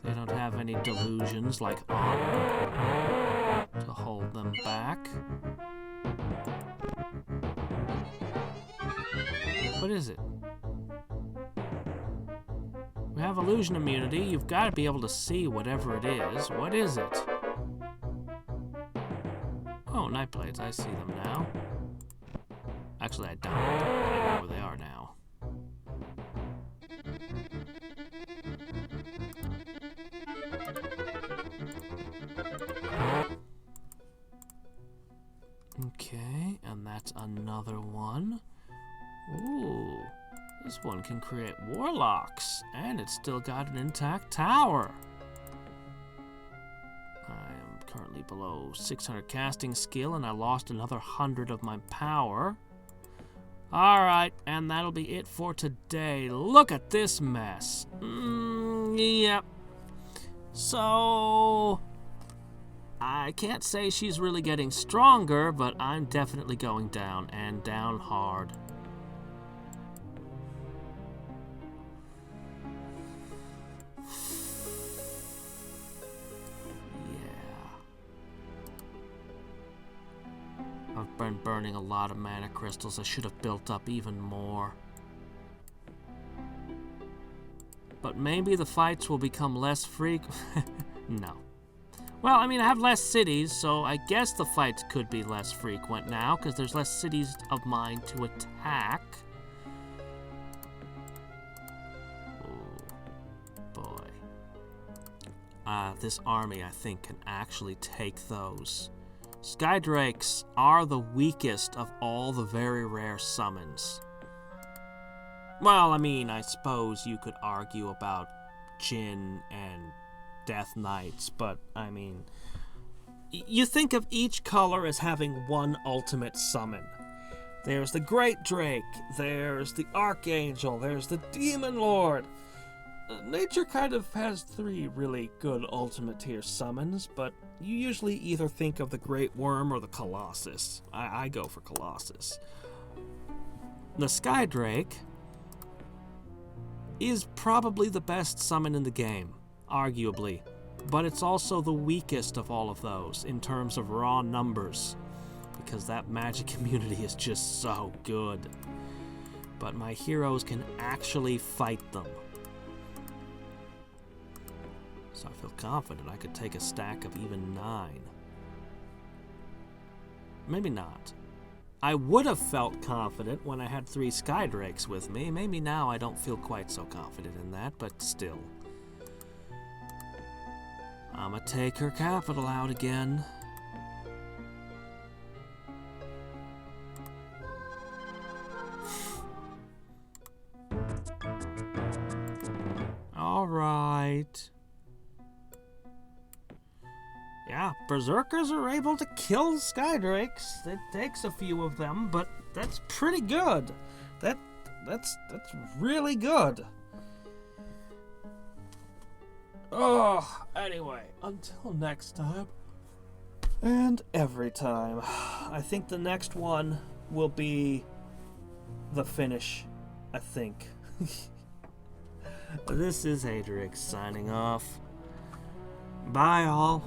They don't have any delusions like honor to hold them back. What is it? We have illusion immunity. You've got to be able to see whatever it is. What is it? Oh, night blades. I see them now. Actually, I don't. I know where they are now. Okay, and that's another one. Ooh, this one can create warlocks, and it's still got an intact tower. I am currently below 600 casting skill, and I lost another 100 of my power. Alright, and that'll be it for today. Look at this mess. Yep. So, I can't say she's really getting stronger, but I'm definitely going down, and down hard. I've been burning a lot of mana crystals. I should have built up even more. But maybe the fights will become less frequent. No. Well, I mean, I have less cities, so I guess the fights could be less frequent now, because there's less cities of mine to attack. Oh, boy. This army, I think, can actually take those. Skydrakes are the weakest of all the very rare summons. Well, I mean, I suppose you could argue about Jinn and Death Knights, but, I mean, you think of each color as having one ultimate summon. There's the Great Drake, there's the Archangel, there's the Demon Lord. Nature kind of has 3 really good ultimate tier summons, but you usually either think of the Great Worm or the Colossus. I go for Colossus. The Skydrake is probably the best summon in the game, arguably, but it's also the weakest of all of those in terms of raw numbers, because that magic immunity is just so good. But my heroes can actually fight them. So I feel confident I could take a stack of even 9. Maybe not. I would have felt confident when I had 3 Skydrakes with me. Maybe now I don't feel quite so confident in that, but still. I'ma take her capital out again. Alright. Yeah, Berserkers are able to kill Skydrakes. It takes a few of them, but that's pretty good. That's really good. Oh, anyway, until next time. And every time. I think the next one will be the finish, I think. This is Hadriex signing off. Bye, all.